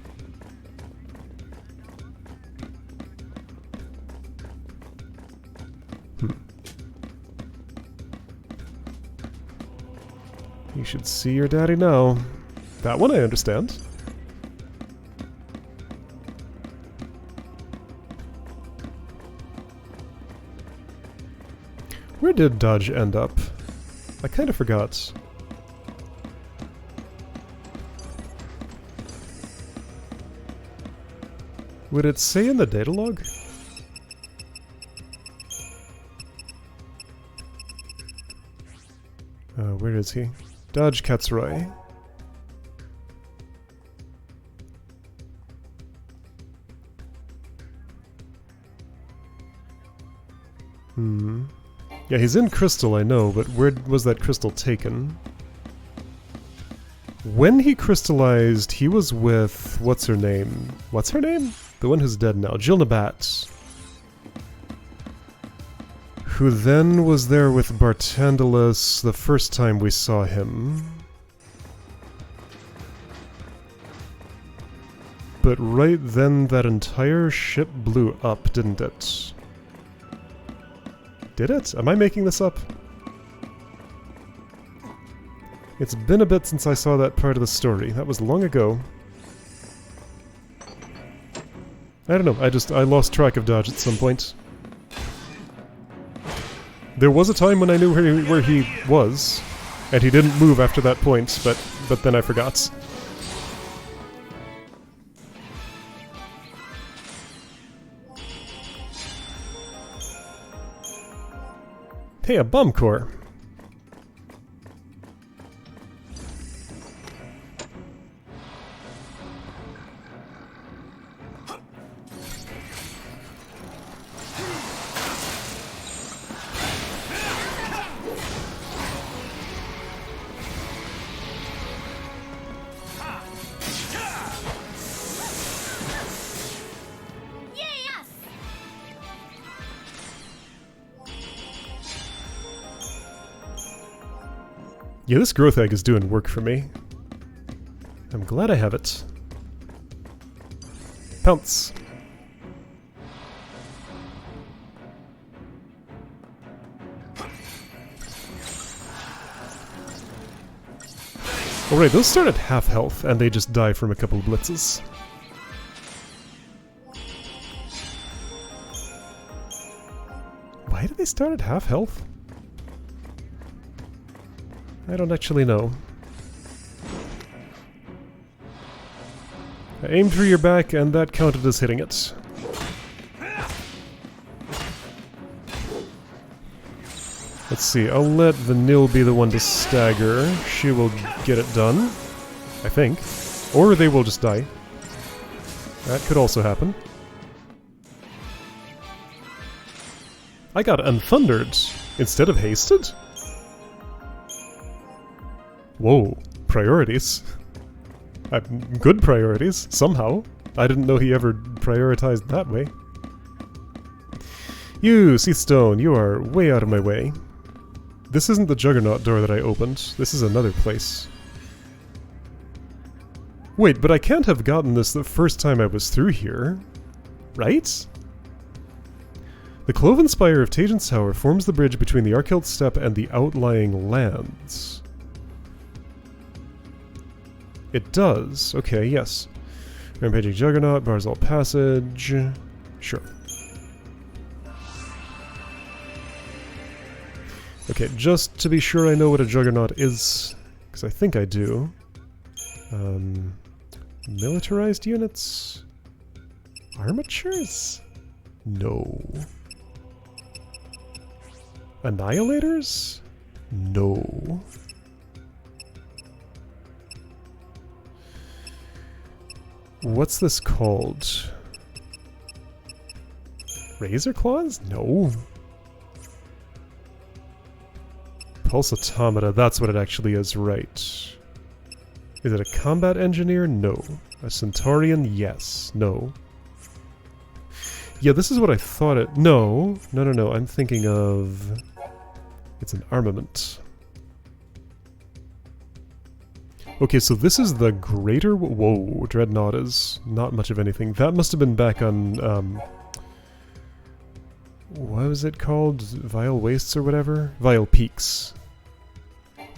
S1: You should see your daddy now. That one I understand. Where did Dodge end up? I kind of forgot. Would it say in the data log? Where is he? Dodge Katsroy. Yeah, he's in Crystal, I know, but where was that crystal taken? When he crystallized, he was with... what's her name? What's her name? The one who's dead now. Jill Nabat. Who then was there with Bartandalus the first time we saw him. But right then that entire ship blew up, didn't it? Did it? Am I making this up? It's been a bit since I saw that part of the story. That was long ago. I don't know, I lost track of Dodge at some point. There was a time when I knew where he was, and he didn't move after that point, but then I forgot. Hey, a bomb core. Yeah, this growth egg is doing work for me. I'm glad I have it. Pounce. Alright, those start at half health, and they just die from a couple of blitzes. Why do they start at half health? I don't actually know. I aimed for your back, and that counted as hitting it. Let's see, I'll let the Nil be the one to stagger. She will get it done, I think. Or they will just die. That could also happen. I got unthundered instead of hasted? Whoa, priorities. Good priorities, somehow. I didn't know he ever prioritized that way. You, Seathstone, you are way out of my way. This isn't the Juggernaut door that I opened. This is another place. Wait, but I can't have gotten this the first time I was through here. Right? The Cloven Spire of Tajin's Tower forms the bridge between the Arkeld Steppe and the outlying lands. It does. Okay, yes. Rampaging Juggernaut, Barzal Passage. Sure. Okay, just to be sure I know what a Juggernaut is, because I think I do. Militarized units? Armatures? No. Annihilators? No. What's this called? Razor Claws? No. Pulse Automata, that's what it actually is, right. Is it a combat engineer? No. A Centaurian? Yes. No. Yeah, this is what I thought it... No. No, I'm thinking of... It's an armament. Okay, so this is the greater... Whoa, Dreadnought is not much of anything. That must have been back on, what was it called? Vile Wastes or whatever? Vile Peaks.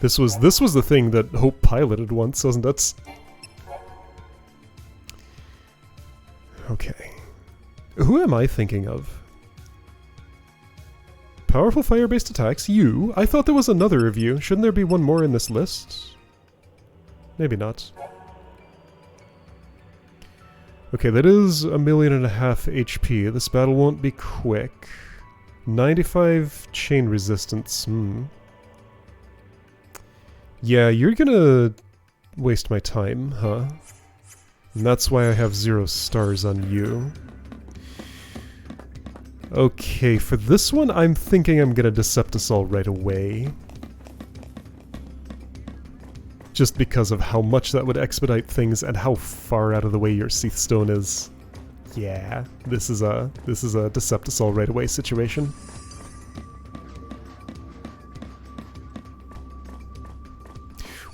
S1: This was the thing that Hope piloted once, wasn't it? Okay. Who am I thinking of? powerful fire-based attacks. You? I thought there was another of you. Shouldn't there be one more in this list? Maybe not. Okay, that is 1.5 million HP. This battle won't be quick. 95 chain resistance. Yeah, you're gonna waste my time, huh? And that's why I have 0 stars on you. Okay, for this one, I'm thinking I'm gonna Deceptisol right away. Just because of how much that would expedite things and how far out of the way your Seath Stone is. Yeah, this is a Deceptisol right away situation.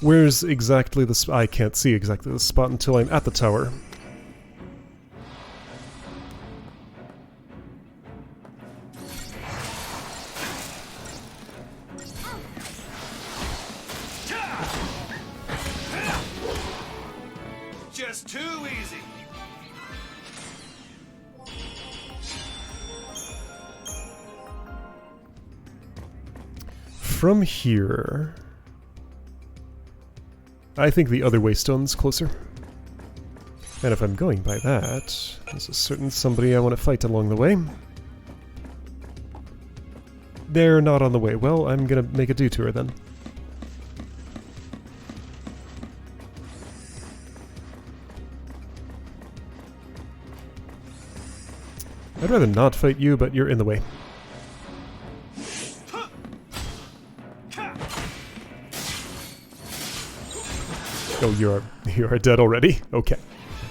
S1: Where's exactly the I can't see exactly the spot until I'm at the tower.
S2: Just too easy.
S1: From here, I think the other waystone's closer. And if I'm going by that, there's a certain somebody I want to fight along the way. They're not on the way. Well, I'm gonna make a detour then. I'd rather not fight you, but you're in the way. Oh, you are dead already? Okay.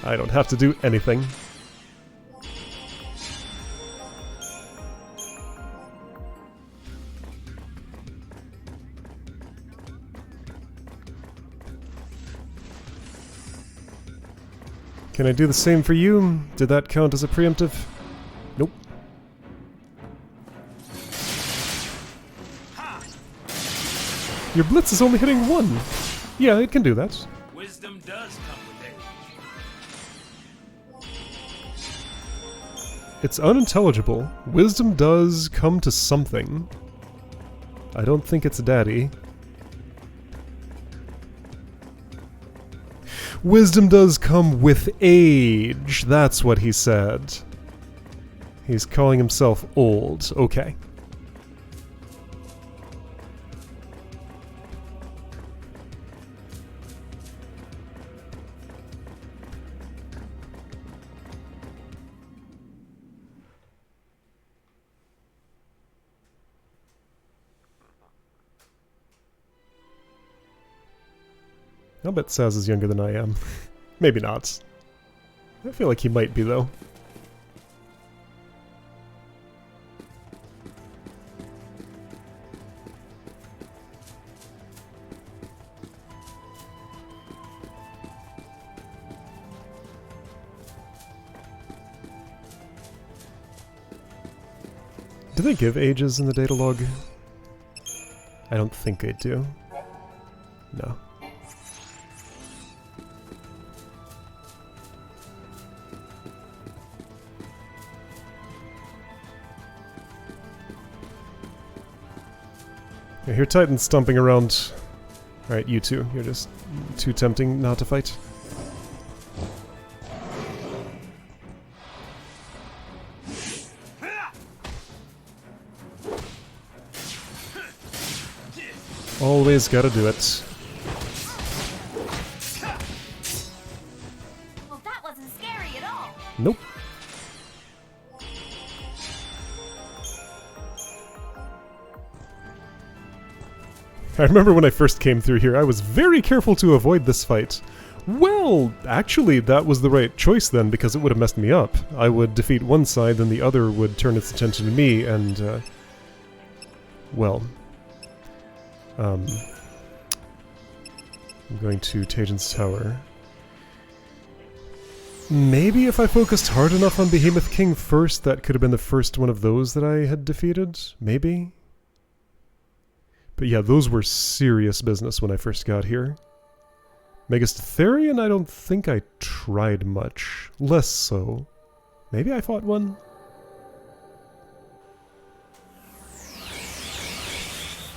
S1: I don't have to do anything. Can I do the same for you? Did that count as a preemptive? Nope. Your blitz is only hitting 1. Yeah, it can do that.
S2: Wisdom does come with age.
S1: It's unintelligible. Wisdom does come to something. I don't think it's daddy. Wisdom does come with age. That's what he said. He's calling himself old. Okay. I'll bet Saz is younger than I am. Maybe not. I feel like he might be, though. Do they give ages in the data log? I don't think they do. No. I hear Titans stomping around. Alright, you two. You're just too tempting not to fight. Always gotta do it.
S3: Well, that wasn't scary at all.
S1: Nope. I remember when I first came through here, I was very careful to avoid this fight. Well, actually, that was the right choice then, because it would have messed me up. I would defeat one side, then the other would turn its attention to me, and, well... I'm going to Tajan's Tower. Maybe if I focused hard enough on Behemoth King first, that could have been the first one of those that I had defeated? Maybe? But yeah, those were serious business when I first got here. Megastatherian, I don't think I tried much. Less so. Maybe I fought one?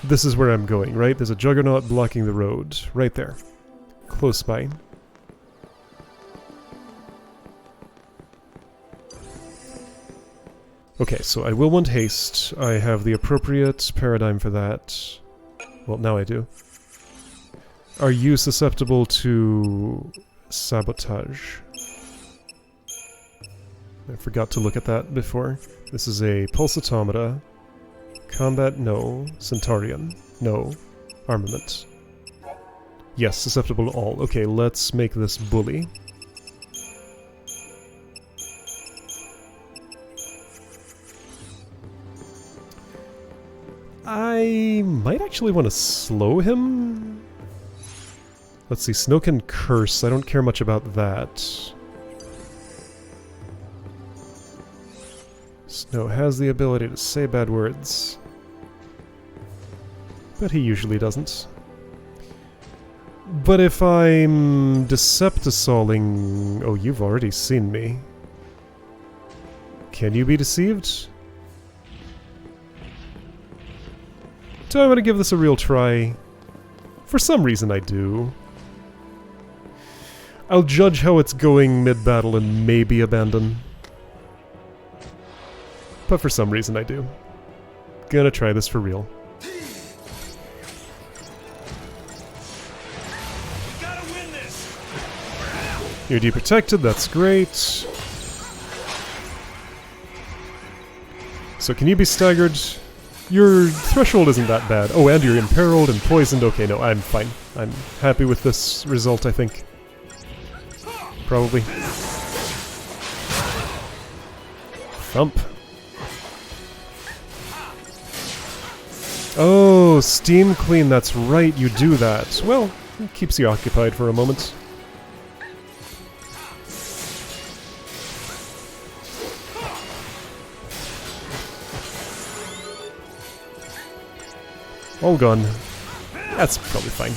S1: This is where I'm going, right? There's a juggernaut blocking the road. Right there. Close by. Okay, so I will want haste. I have the appropriate paradigm for that. Well, now I do. Are you susceptible to sabotage? I forgot to look at that before. This is a pulsatometer. Combat, no. Centaurian, no. Armament. Yes, susceptible to all. Okay, let's make this bully. I might actually want to slow him. Let's see, Snow can curse. I don't care much about that. Snow has the ability to say bad words. But he usually doesn't. But if I'm Deceptisoling... Oh, you've already seen me. Can you be deceived? Do I want to give this a real try? For some reason I do. I'll judge how it's going mid-battle and maybe abandon. But for some reason I do. Gonna try this for real.
S2: Gotta win this.
S1: You're deprotected, that's great. So can you be staggered? Your threshold isn't that bad. Oh, and you're imperiled and poisoned. Okay, no, I'm fine. I'm happy with this result, I think. Probably. Thump. Oh, steam clean, that's right, you do that. Well, it keeps you occupied for a moment. All gone. That's probably fine.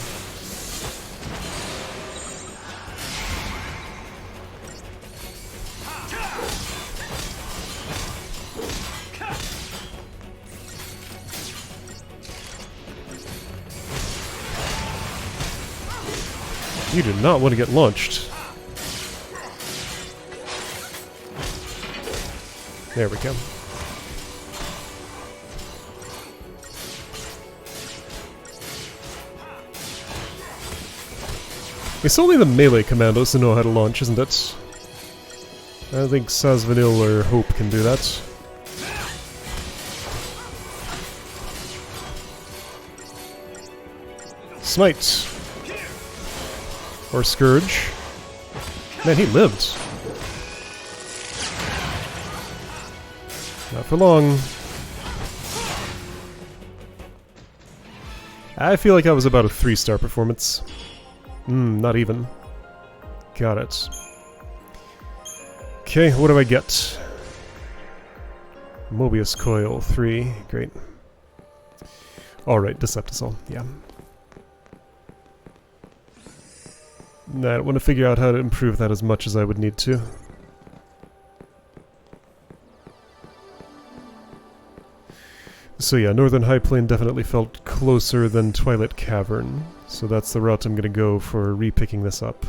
S1: You do not want to get launched. There we go. It's only the melee commandos who know how to launch, isn't it? I think Sazvanil or Hope can do that. Smite. Or Scourge. Man, he lived. Not for long. I feel like that was about a 3-star performance. Not even. Got it. Okay, what do I get? Mobius Coil 3. Great. Alright, Deceptisol. Yeah. Nah, I don't want to figure out how to improve that as much as I would need to. So yeah, Northern High Plain definitely felt closer than Twilight Cavern. So that's the route I'm going to go for re-picking this up.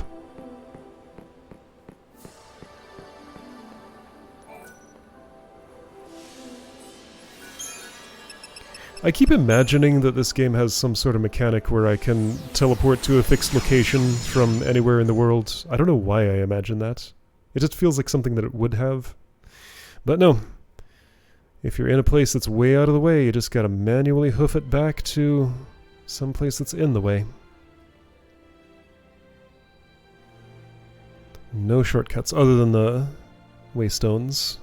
S1: I keep imagining that this game has some sort of mechanic where I can teleport to a fixed location from anywhere in the world. I don't know why I imagine that. It just feels like something that it would have. But no. If you're in a place that's way out of the way, you just gotta manually hoof it back to some place that's in the way. No shortcuts other than the waystones.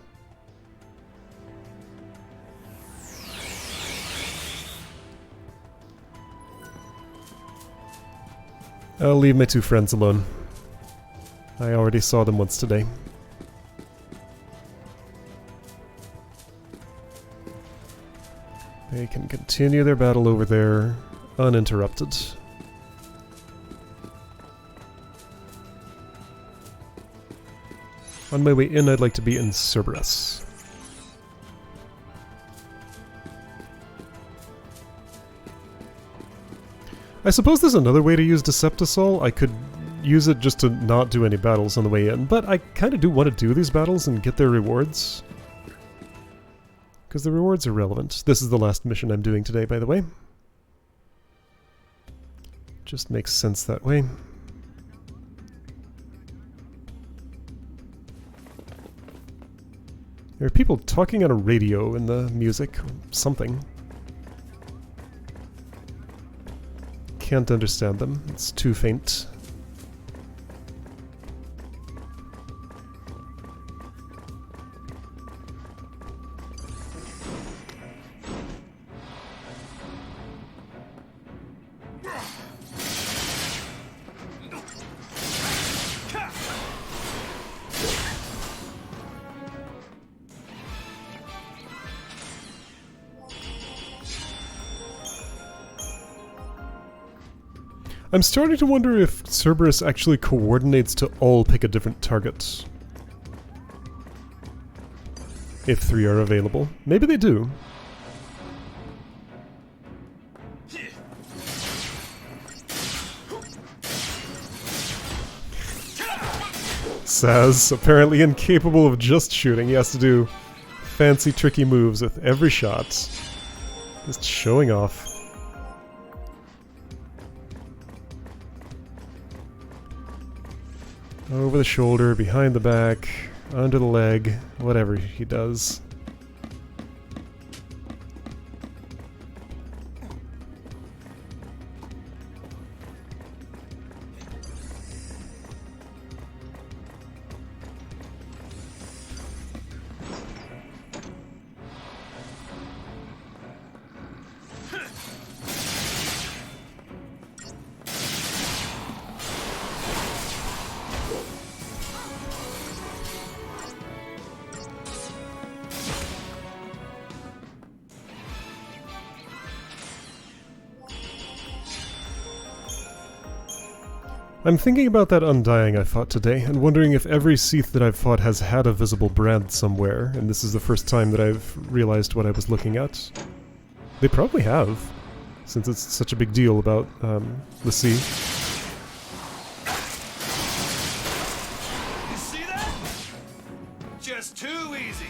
S1: I'll leave my two friends alone. I already saw them once today. They can continue their battle over there uninterrupted. On my way in, I'd like to be in Cerberus. I suppose there's another way to use Deceptisol. I could use it just to not do any battles on the way in, but I kind of do want to do these battles and get their rewards. Because the rewards are relevant. This is the last mission I'm doing today, by the way. Just makes sense that way. There are people talking on a radio in the music, or something. Can't understand them, it's too faint. I'm starting to wonder if Cerberus actually coordinates to all pick a different target. If 3 are available. Maybe they do. Saz, apparently incapable of just shooting. He has to do fancy, tricky moves with every shot. Just showing off. Over the shoulder, behind the back, under the leg, whatever he does. I'm thinking about that Undying I fought today, and wondering if every Seath that I've fought has had a visible brand somewhere, and this is the first time that I've realized what I was looking at. They probably have, since it's such a big deal about the sea.
S2: You see that? Just too easy.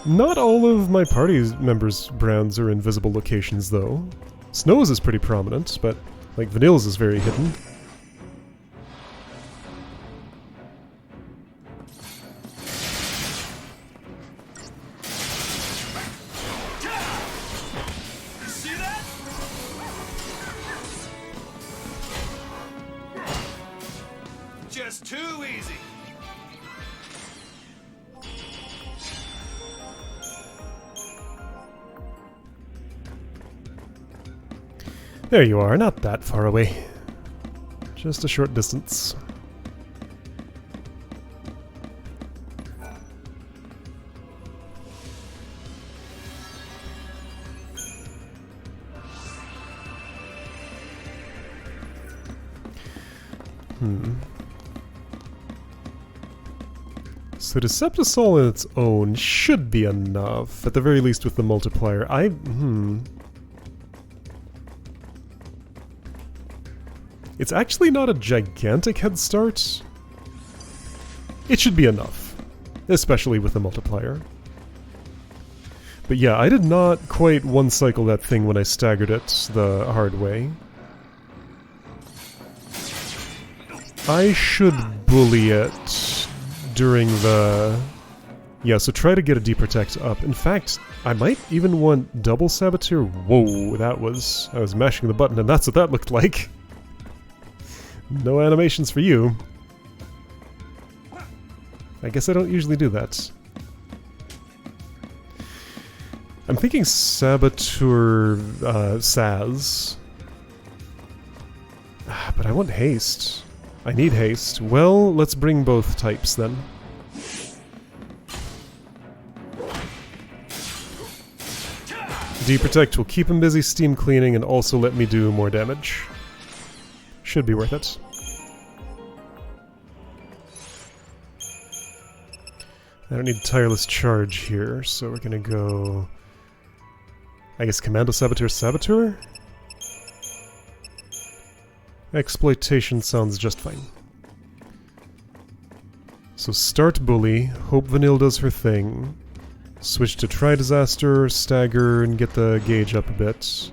S1: Not all of my party members' brands are in visible locations, though. Snow's is pretty prominent, but, like, Vanille's is very hidden.
S2: You see that? Just too easy.
S1: There you are, not that far away. Just a short distance. So Deceptisol in its own should be enough, at the very least with the multiplier. It's actually not a gigantic head start. It should be enough, especially with the multiplier. But yeah, I did not quite one-cycle that thing when I staggered it the hard way. I should bully it during the... Yeah, so try to get a deprotect up. In fact, I might even want double saboteur. Whoa, that was... I was mashing the button and that's what that looked like. No animations for you. I guess I don't usually do that. I'm thinking Saboteur Saz. But I want haste. I need haste. Well, let's bring both types then. Deprotect will keep him busy steam cleaning and also let me do more damage. Should be worth it. I don't need tireless charge here, so we're gonna go I guess Commando Saboteur Saboteur? Exploitation sounds just fine. So start Bully, hope Vanille does her thing, switch to Try Disaster, Stagger, and get the gauge up a bit.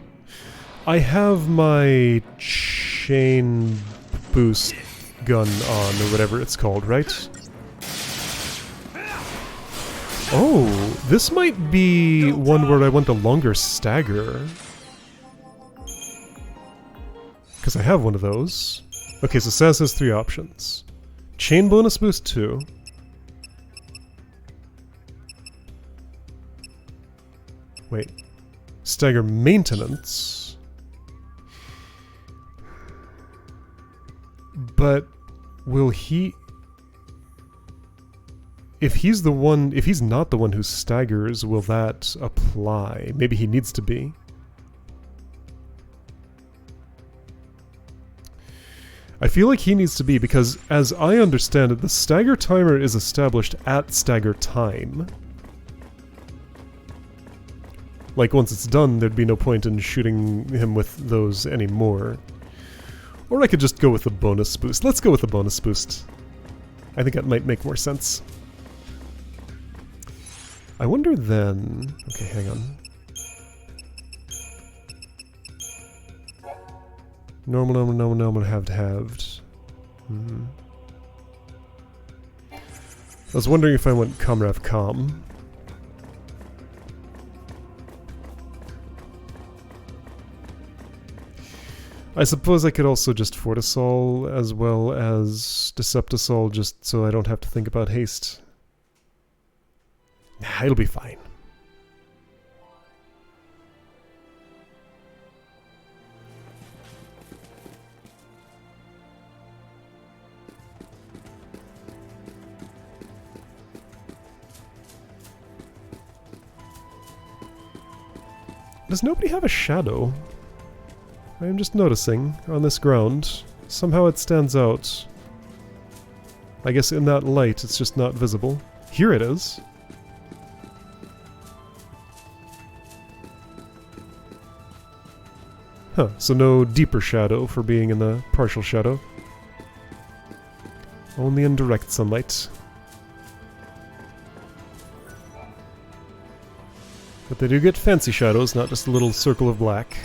S1: I have my chain boost gun on, or whatever it's called, right? Oh, this might be one where I want a longer stagger. Because I have one of those. Okay, so Saz has 3 options. Chain bonus boost 2. Wait. Stagger maintenance. But will he... If he's not the one who staggers, will that apply? Maybe he needs to be. I feel like he needs to be because, as I understand it, the stagger timer is established at stagger time. Like, once it's done, there'd be no point in shooting him with those anymore. Or I could just go with the bonus boost. Let's go with the bonus boost. I think that might make more sense. I wonder then... Okay, hang on. Normal, halved. I was wondering if I went Comrav Com. I suppose I could also just Fortisol as well as Deceptisol just so I don't have to think about haste. Nah, it'll be fine. Does nobody have a shadow? I am just noticing, on this ground, somehow it stands out. I guess in that light it's just not visible. Here it is. Huh, so no deeper shadow for being in the partial shadow. Only in direct sunlight. But they do get fancy shadows, not just a little circle of black.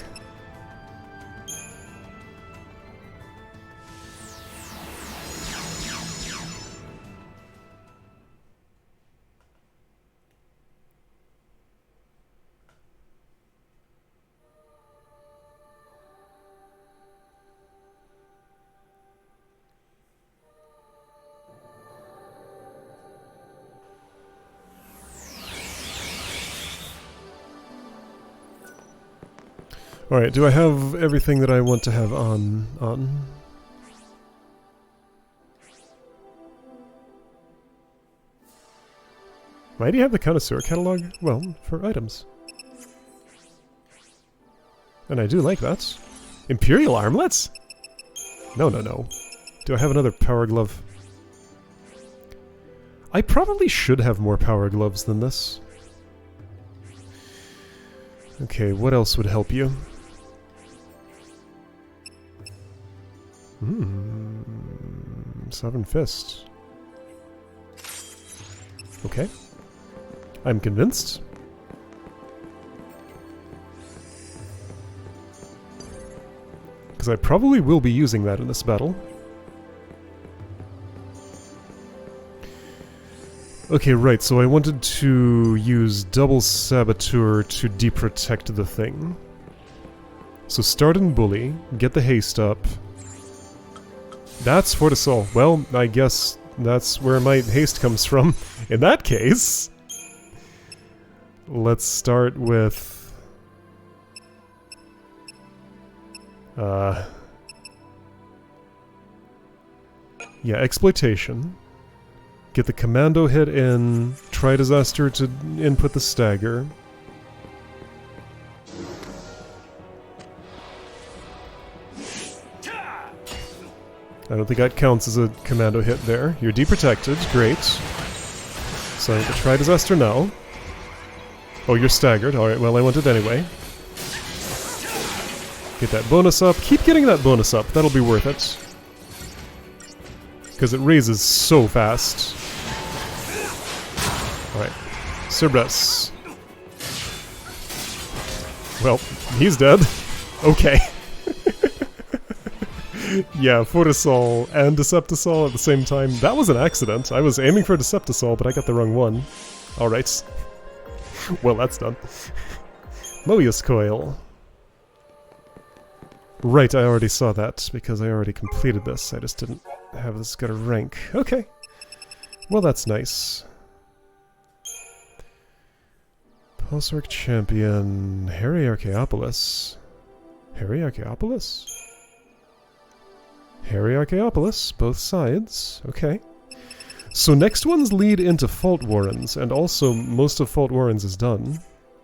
S1: Alright, do I have everything that I want to have on? Why do you have the Connoisseur catalog? Well, for items. And I do like that. Imperial armlets? No. Do I have another power glove? I probably should have more power gloves than this. Okay, what else would help you? Seven Fists. Okay. I'm convinced. Because I probably will be using that in this battle. Okay, right, so I wanted to use Double Saboteur to deprotect the thing. So start in Bully, get the haste up. That's Fortisol. Well, I guess that's where my haste comes from. In that case, let's start with... yeah, Exploitation. Get the Commando hit in, try Disaster to input the Stagger. I don't think that counts as a Commando hit there. You're deprotected, great. So I have to try Disaster now. Oh, you're staggered, alright, well I want it anyway. Get that bonus up. Keep getting that bonus up. That'll be worth it. Because it raises so fast. Alright. Cerberus. Well, he's dead. Okay. Yeah, Photisol and Deceptisol at the same time. That was an accident. I was aiming for Deceptisol, but I got the wrong one. Alright. Well, that's done. Mobius Coil. Right, I already saw that, because I already completed this. I just didn't have this got a rank. Okay. Well, that's nice. Pulsework Champion... Harry Archaeopoulos. Harry Archaeopoulos? Harry Archaeopoulos, both sides. Okay. So next ones lead into Fault Warrens, and also most of Fault Warrens is done.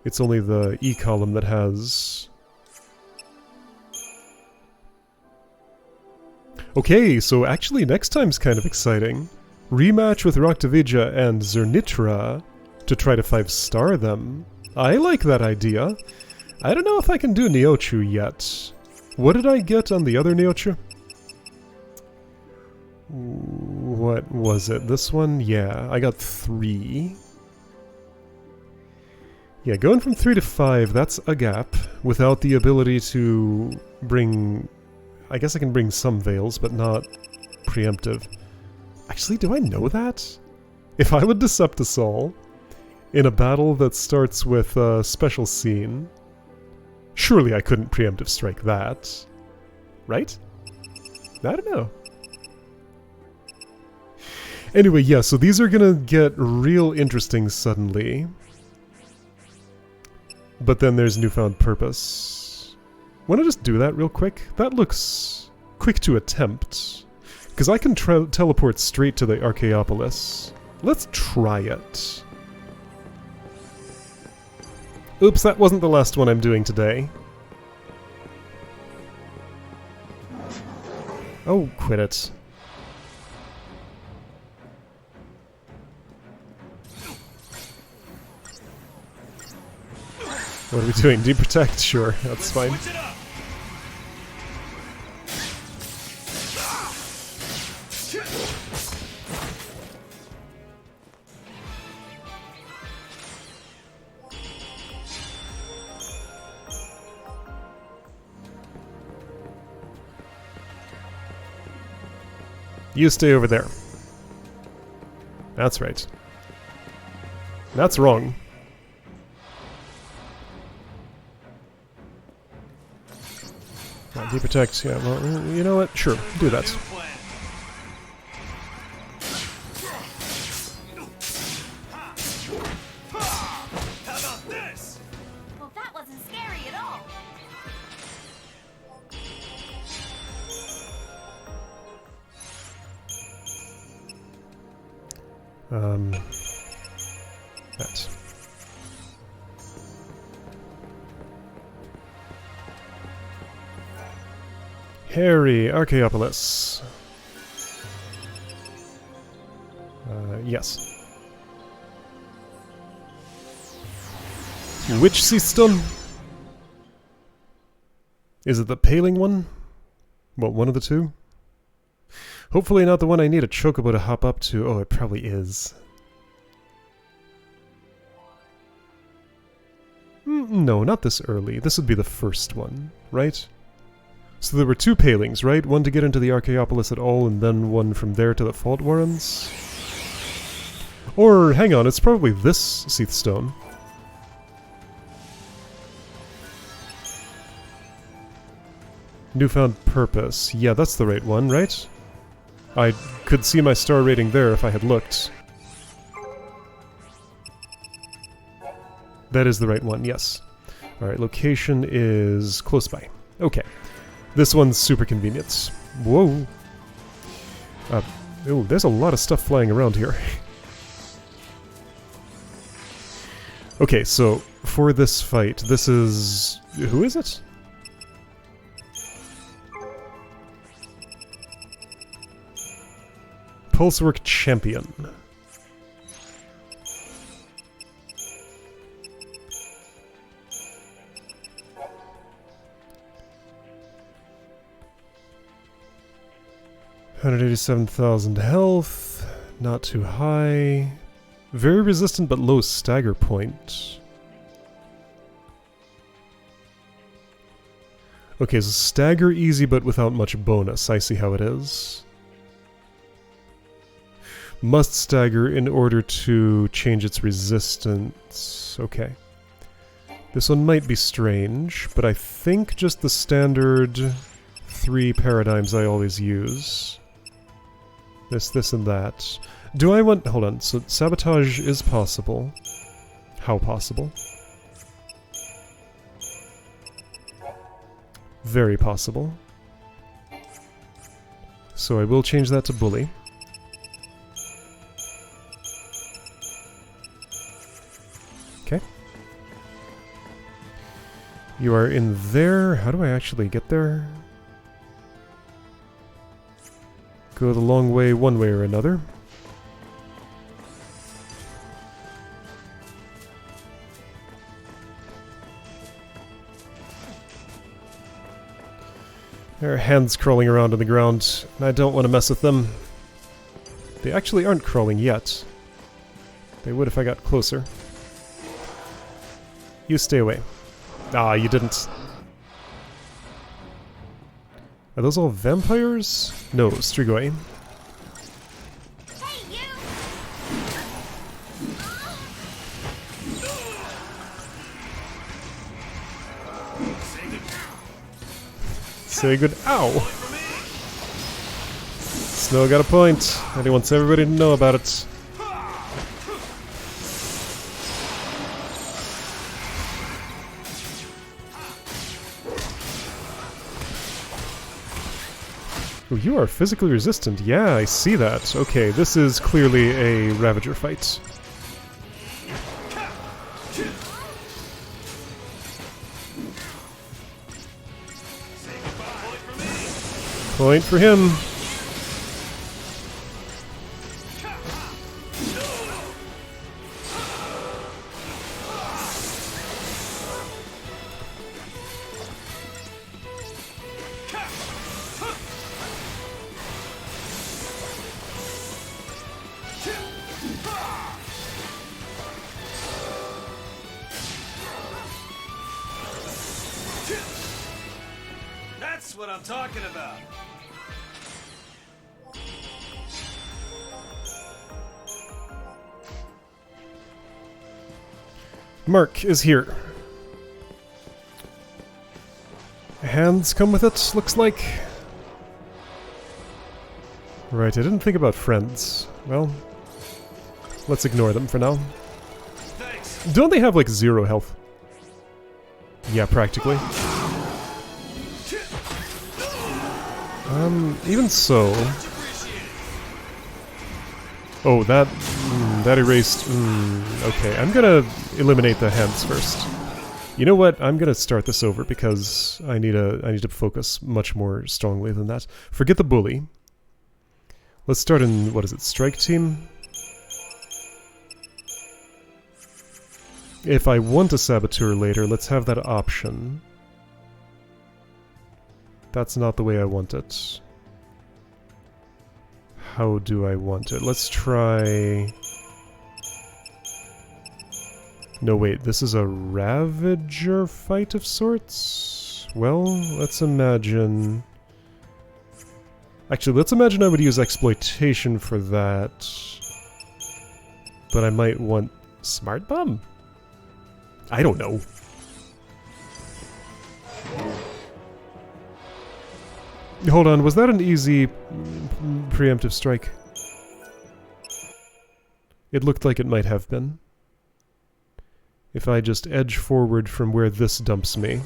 S1: It's only the E column that has... Okay, so actually next time's kind of exciting. Rematch with Roktavidya and Zernitra to try to 5-star them. I like that idea. I don't know if I can do Neochu yet. What did I get on the other Neochu? What was it? This one? Yeah, I got 3. Yeah, going from 3 to 5, that's a gap. Without the ability to bring... I guess I can bring some Veils, but not preemptive. Actually, do I know that? If I would Deceptisol in a battle that starts with a special scene, surely I couldn't preemptive strike that. Right? I don't know. Anyway, yeah, so these are gonna get real interesting suddenly. But then there's Newfound Purpose. Wanna just do that real quick? That looks quick to attempt. Because I can teleport straight to the Archaeopolis. Let's try it. Oops, that wasn't the last one I'm doing today. Oh, quit it. What are we doing? Deep Protect? Sure, that's fine. You stay over there. That's right. That's wrong. Deep Protect, yeah, well, you know what? Sure, do that.
S2: How about this?
S3: Well, that wasn't scary at all.
S1: That. Harry Archaeopolis. Yes. Which system? Is it the paling one? Well, one of the two? Hopefully not the one I need a chocobo to hop up to. Oh, it probably is. No, not this early. This would be the first one, right? So there were 2 palings, right? One to get into the Archaeopolis at all, and then one from there to the Fault Warrens? Or, hang on, it's probably this Seath Stone. Newfound Purpose. Yeah, that's the right one, right? I could see my star rating there if I had looked. That is the right one, yes. Alright, location is close by. Okay. This one's super convenient. Whoa. Oh, there's a lot of stuff flying around here. Okay, so for this fight, this is... Who is it? Pulsework Champion. 187,000 health. Not too high. Very resistant but low stagger point. Okay, so stagger easy but without much bonus. I see how it is. Must stagger in order to change its resistance. Okay. This one might be strange, but I think just the standard 3 paradigms I always use. This, and that. Do I want... Hold on. So sabotage is possible. How possible? Very possible. So I will change that to bully. Okay. You are in there. How do I actually get there? Go the long way one way or another. There are hands crawling around on the ground, and I don't want to mess with them. They actually aren't crawling yet. They would if I got closer. You stay away. Ah, you didn't. Are those all vampires? No, Strigoi.
S3: Hey, you!
S1: Say good ow! Snow got a point, and he wants everybody to know about it. Oh, you are physically resistant. Yeah, I see that. Okay, this is clearly a Ravager fight. Point for him.
S2: That's what I'm talking about.
S1: Mark is here. Hands come with it, looks like. Right, I didn't think about friends. Well, let's ignore them for now.
S2: Thanks.
S1: Don't they have like 0 health? Yeah, practically. Even so... Oh, that erased... okay, I'm gonna eliminate the hands first. You know what? I'm gonna start this over because I need to focus much more strongly than that. Forget the bully. Let's start in, what is it, strike team? If I want a saboteur later, let's have that option. That's not the way I want it. How do I want it? Let's try... No, wait, this is a Ravager fight of sorts? Well, let's imagine... Actually, let's imagine I would use exploitation for that. But I might want Smart Bomb? I don't know. Hold on, was that an easy preemptive strike? It looked like it might have been. If I just edge forward from where this dumps me.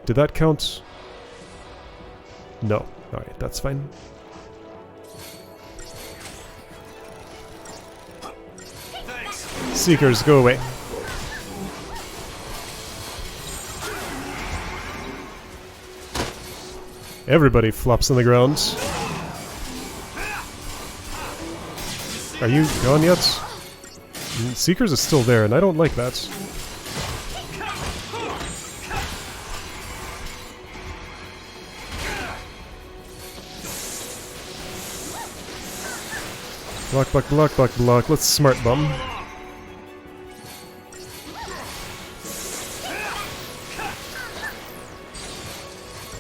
S1: Did that count? No. Alright, that's fine.
S2: Thanks.
S1: Seekers, go away. Everybody flops on the ground. Are you gone yet? Seekers is still there, and I don't like that. Block, block, block, block, block. Let's smart bomb.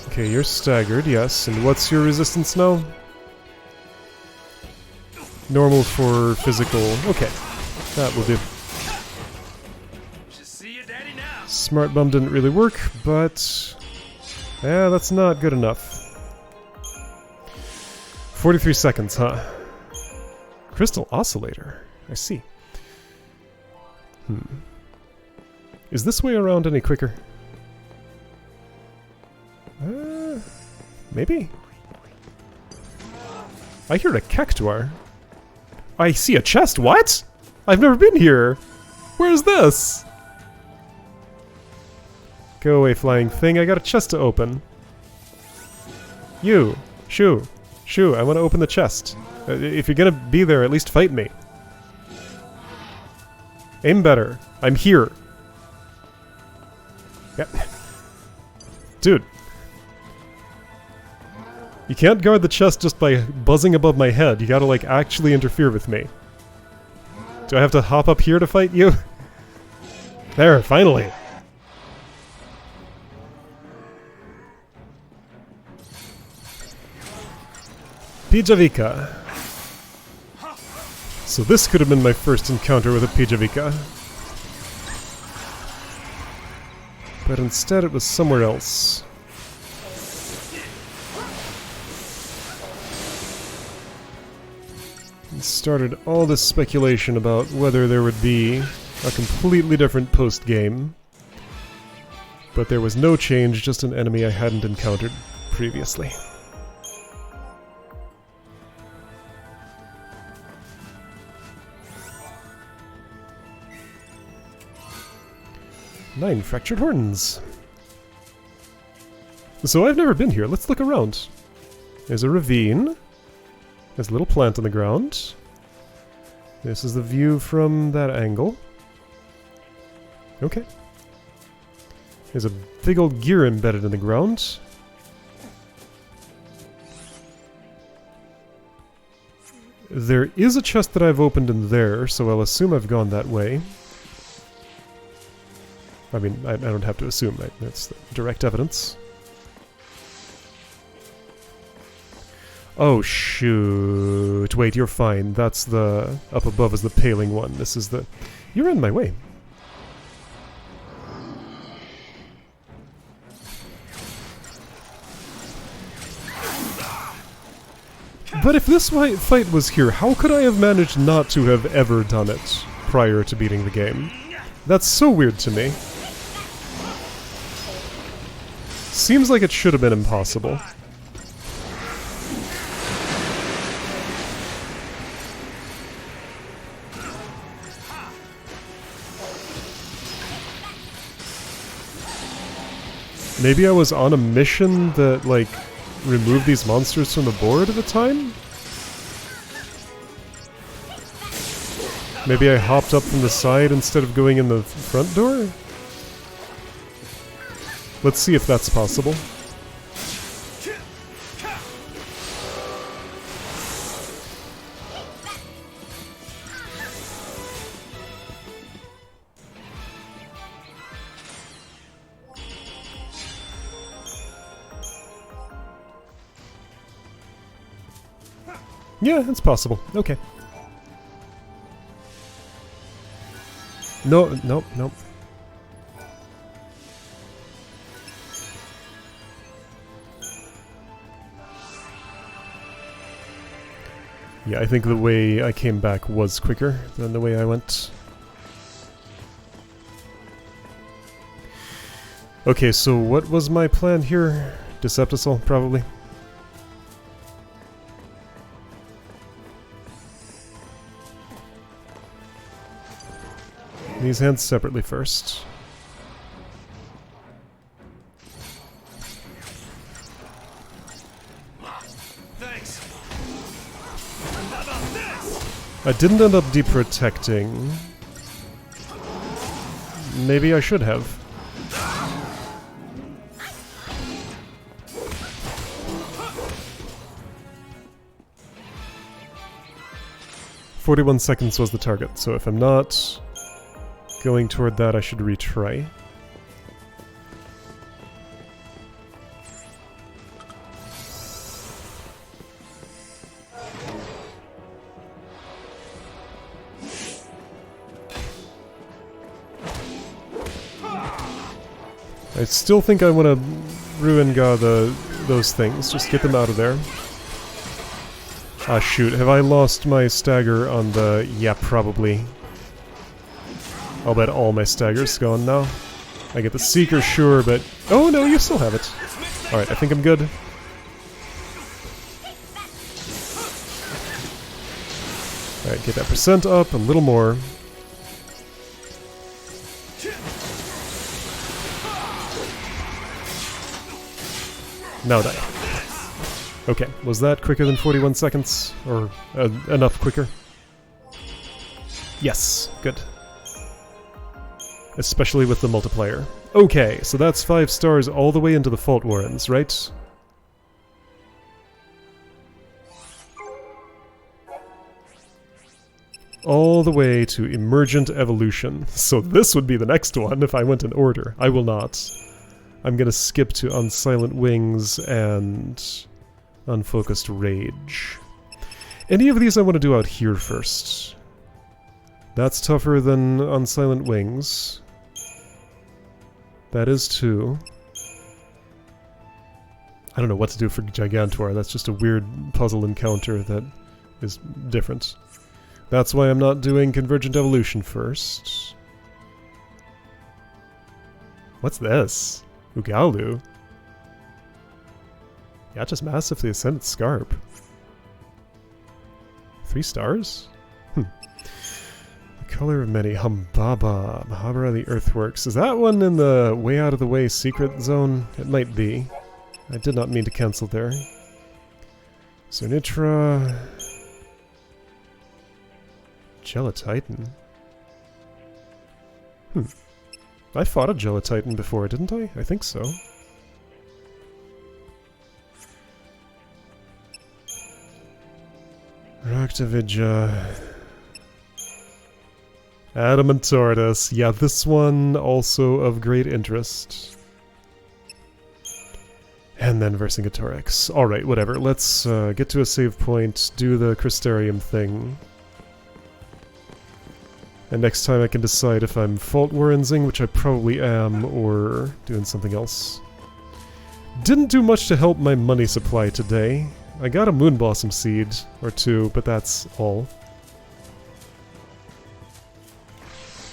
S1: Okay, you're staggered, yes. And what's your resistance now? Normal for physical. Okay, that will do.
S2: See you, Daddy, now.
S1: Smart bomb didn't really work, but yeah, that's not good enough. 43 seconds, huh? Crystal oscillator. I see. Is this way around any quicker? Maybe? I hear a cactuar. I see a chest. What? I've never been here. Where's this? Go away, flying thing. I got a chest to open. You. Shoo. Shoo, I want to open the chest. If you're gonna be there, at least fight me. Aim better. I'm here. Yep. Dude. You can't guard the chest just by buzzing above my head. You gotta, like, actually interfere with me. Do I have to hop up here to fight you? There, finally. Pijavika. So this could have been my first encounter with a Pijavika. But instead it was somewhere else. It started all this speculation about whether there would be a completely different post-game. But there was no change, just an enemy I hadn't encountered previously. Nine fractured horns. So I've never been here. Let's look around. There's a ravine. There's a little plant on the ground. This is the view from that angle. Okay. There's a big old gear embedded in the ground. There is a chest that I've opened in there, so I'll assume I've gone that way. I mean, I don't have to assume, right? That's direct evidence. Oh, shoot. Wait, you're fine. That's the... up above is the paling one. This is the... You're in my way. But if this fight was here, how could I have managed not to have ever done it prior to beating the game? That's so weird to me. Seems like it should have been impossible. Maybe I was on a mission that, like, removed these monsters from the board at the time? Maybe I hopped up from the side instead of going in the front door? Let's see if that's possible. Yeah, it's possible. Okay. No, nope, nope. Yeah, I think the way I came back was quicker than the way I went. Okay, so what was my plan here? Decepticel, probably. These hands separately first.
S2: Thanks. How about this?
S1: I didn't end up deprotecting. Maybe I should have. 41 seconds was the target, so if I'm not going toward that, I should retry. I still think I want to ruin those things. Just get them out of there. Ah, shoot. Have I lost my stagger on the... Yeah, probably. I'll bet all my stagger's gone now. I get the Seeker, sure, but... Oh, no, you still have it. Alright, I think I'm good. Alright, get that percent up a little more. Now die. Okay, was that quicker than 41 seconds? Or enough quicker? Yes, good. Especially with the multiplier. Okay, so that's 5 stars all the way into the Fault Warrens, right? All the way to Emergent Evolution. So this would be the next one if I went in order. I will not. I'm gonna skip to Unsilent Wings and Unfocused Rage. Any of these I want to do out here first. That's tougher than Unsilent Wings. That is too. I don't know what to do for Gigantor. That's just a weird puzzle encounter that is different. That's why I'm not doing Convergent Evolution first. What's this? Ugalu? Yeah, just massively ascended Scarp. 3 stars? The Color of Many. Humbaba. Mahabara the Earthworks. Is that one in the way out of the way secret zone? It might be. I did not mean to cancel there. Zonitra. Gelatitan. I fought a Gelatitan before, didn't I? I think so. Raktavidya. Adamant Tortoise. Yeah, this one also of great interest. And then Vercingetorix. Alright, whatever. Let's get to a save point, do the Crystarium thing. And next time I can decide if I'm Fault Warrensing, which I probably am, or doing something else. Didn't do much to help my money supply today. I got a Moonblossom Seed, or 2, but that's all.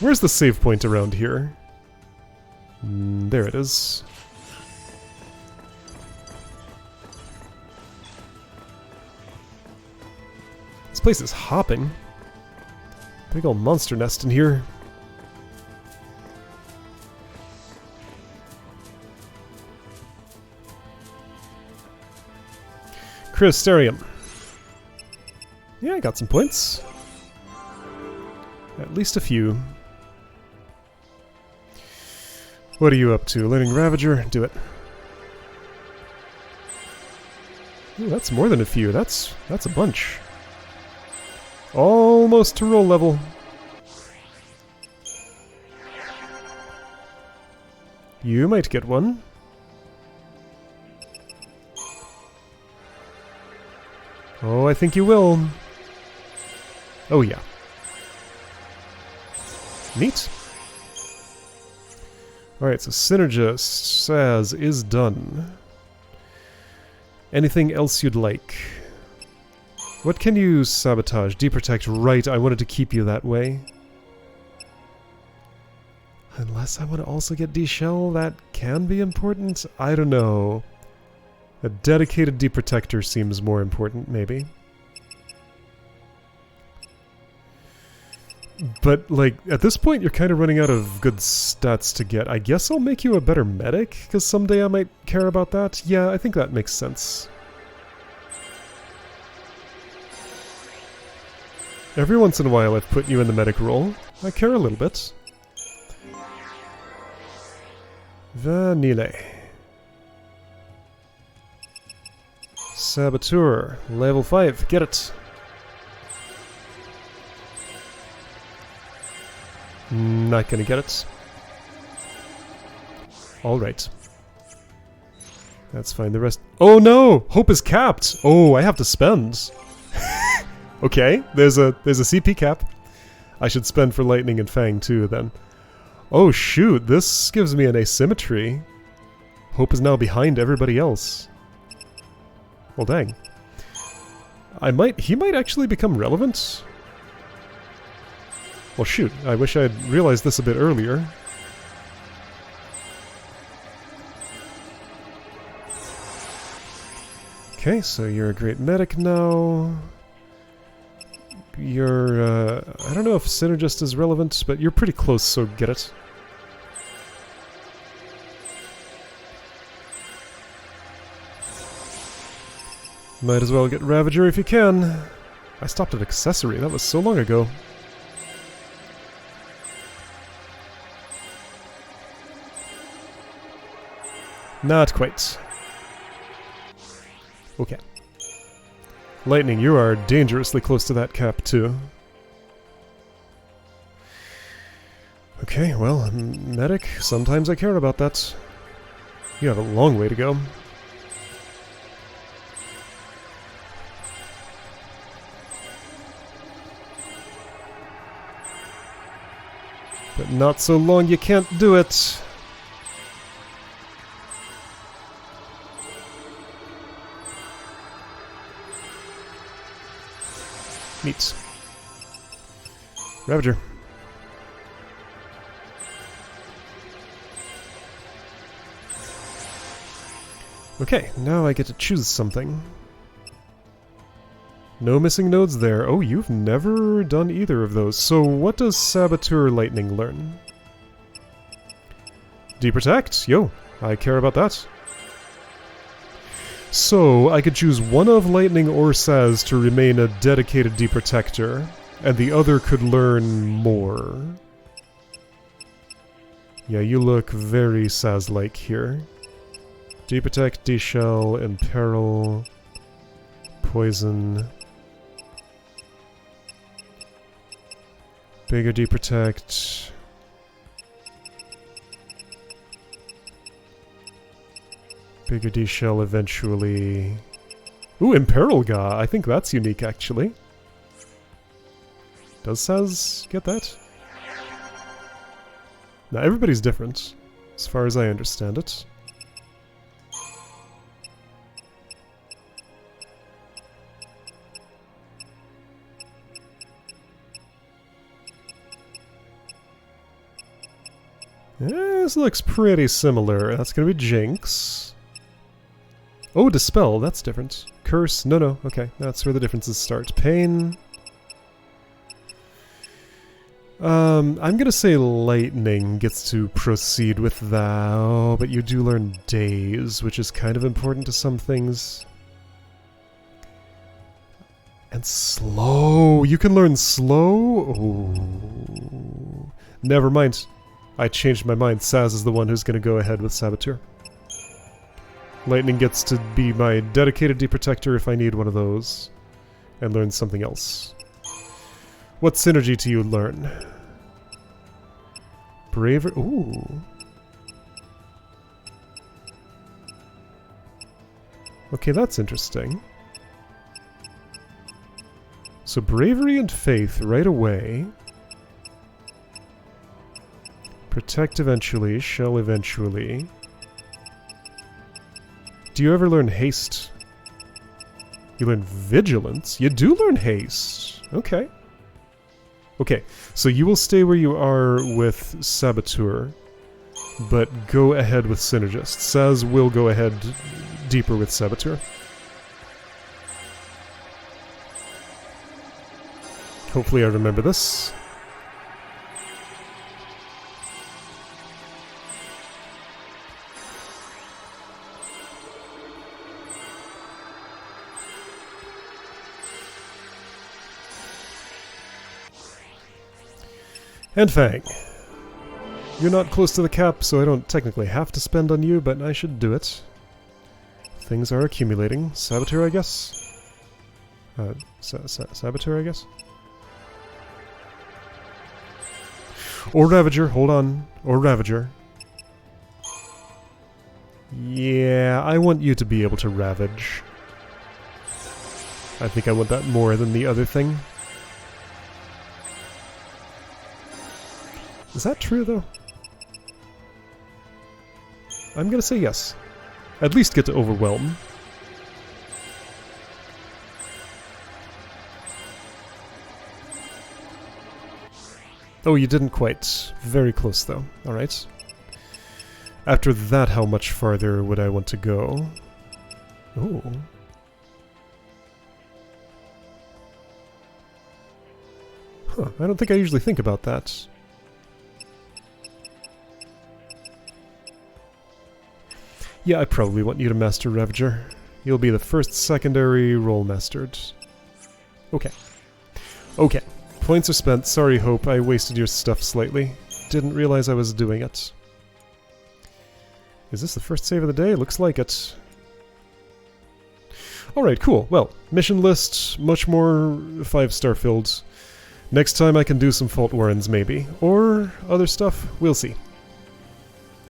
S1: Where's the save point around here? There it is. This place is hopping. Big old monster nest in here. Crystarium. Yeah, I got some points. At least a few. What are you up to? Learning Ravager? Do it. Ooh, that's more than a few. That's a bunch. Almost to roll level. You might get one. Oh, I think you will. Oh, yeah. Neat. Alright, so Synergist says is done. Anything else you'd like? What can you sabotage? Deprotect, right, I wanted to keep you that way. Unless I want to also get D-Shell, that can be important? I don't know. A dedicated Deprotector seems more important, maybe. But, like, at this point you're kind of running out of good stats to get. I guess I'll make you a better medic, because someday I might care about that. Yeah, I think that makes sense. Every once in a while I've put you in the medic role. I care a little bit. Vanille. Saboteur. Level 5. Get it. Not gonna get it. Alright. That's fine, the rest... Oh no! Hope is capped! Oh, I have to spend. Okay, there's a CP cap. I should spend for Lightning and Fang too, then. Oh shoot, this gives me an asymmetry. Hope is now behind everybody else. Well, dang. He might actually become relevant? Well, shoot, I wish I'd realized this a bit earlier. Okay, so you're a great medic now. You're, I don't know if Synergist is relevant, but you're pretty close, so get it. Might as well get Ravager if you can. I stopped at Accessory, that was so long ago. Not quite. Okay. Lightning, you are dangerously close to that cap, too. Okay, well, medic, sometimes I care about that. You have a long way to go. But not so long you can't do it. Neat. Ravager. Okay, now I get to choose something. No missing nodes there. Oh, you've never done either of those. So what does Saboteur Lightning learn? Deprotect? Yo, I care about that. So, I could choose one of Lightning or Saz to remain a dedicated Deprotector, and the other could learn more. Yeah, you look very Saz-like here. Deprotect, Deshell, Imperil, Poison. Bigger Deprotect. Bigger D-Shell eventually. Ooh, Imperil Ga! I think that's unique, actually. Does Saz get that? Now, everybody's different, as far as I understand it. This looks pretty similar. That's gonna be Jinx. Oh, Dispel, that's different. Curse, no, okay, that's where the differences start. Pain. I'm gonna say Lightning gets to proceed with that. Oh, but you do learn Daze, which is kind of important to some things. And Slow! You can learn Slow? Oh. Never mind. I changed my mind. Saz is the one who's gonna go ahead with Saboteur. Lightning gets to be my dedicated Deprotector if I need one of those, and learn something else. What synergy do you learn? Bravery. Ooh. Okay, that's interesting. So Bravery and Faith right away. Protect eventually, Shell eventually. Do you ever learn Haste? You learn Vigilance? You do learn Haste. Okay. Okay, so you will stay where you are with Saboteur, but go ahead with Synergist. Saz will go ahead deeper with Saboteur. Hopefully I remember this. And Fang. You're not close to the cap, so I don't technically have to spend on you, but I should do it. Things are accumulating. Saboteur, I guess? Saboteur, I guess? Or Ravager, hold on. Or Ravager. Yeah, I want you to be able to Ravage. I think I want that more than the other thing. Is that true, though? I'm gonna say yes. At least get to Overwhelm. Oh, you didn't quite. Very close, though. Alright. After that, how much farther would I want to go? Oh. Huh, I don't think I usually think about that. Yeah, I probably want you to master Ravager. You'll be the first secondary role mastered. Okay. Okay. Points are spent. Sorry, Hope, I wasted your stuff slightly. Didn't realize I was doing it. Is this the first save of the day? Looks like it. Alright, cool. Well, mission list, much more 5-star filled. Next time I can do some Fault Warrens, maybe. Or other stuff. We'll see.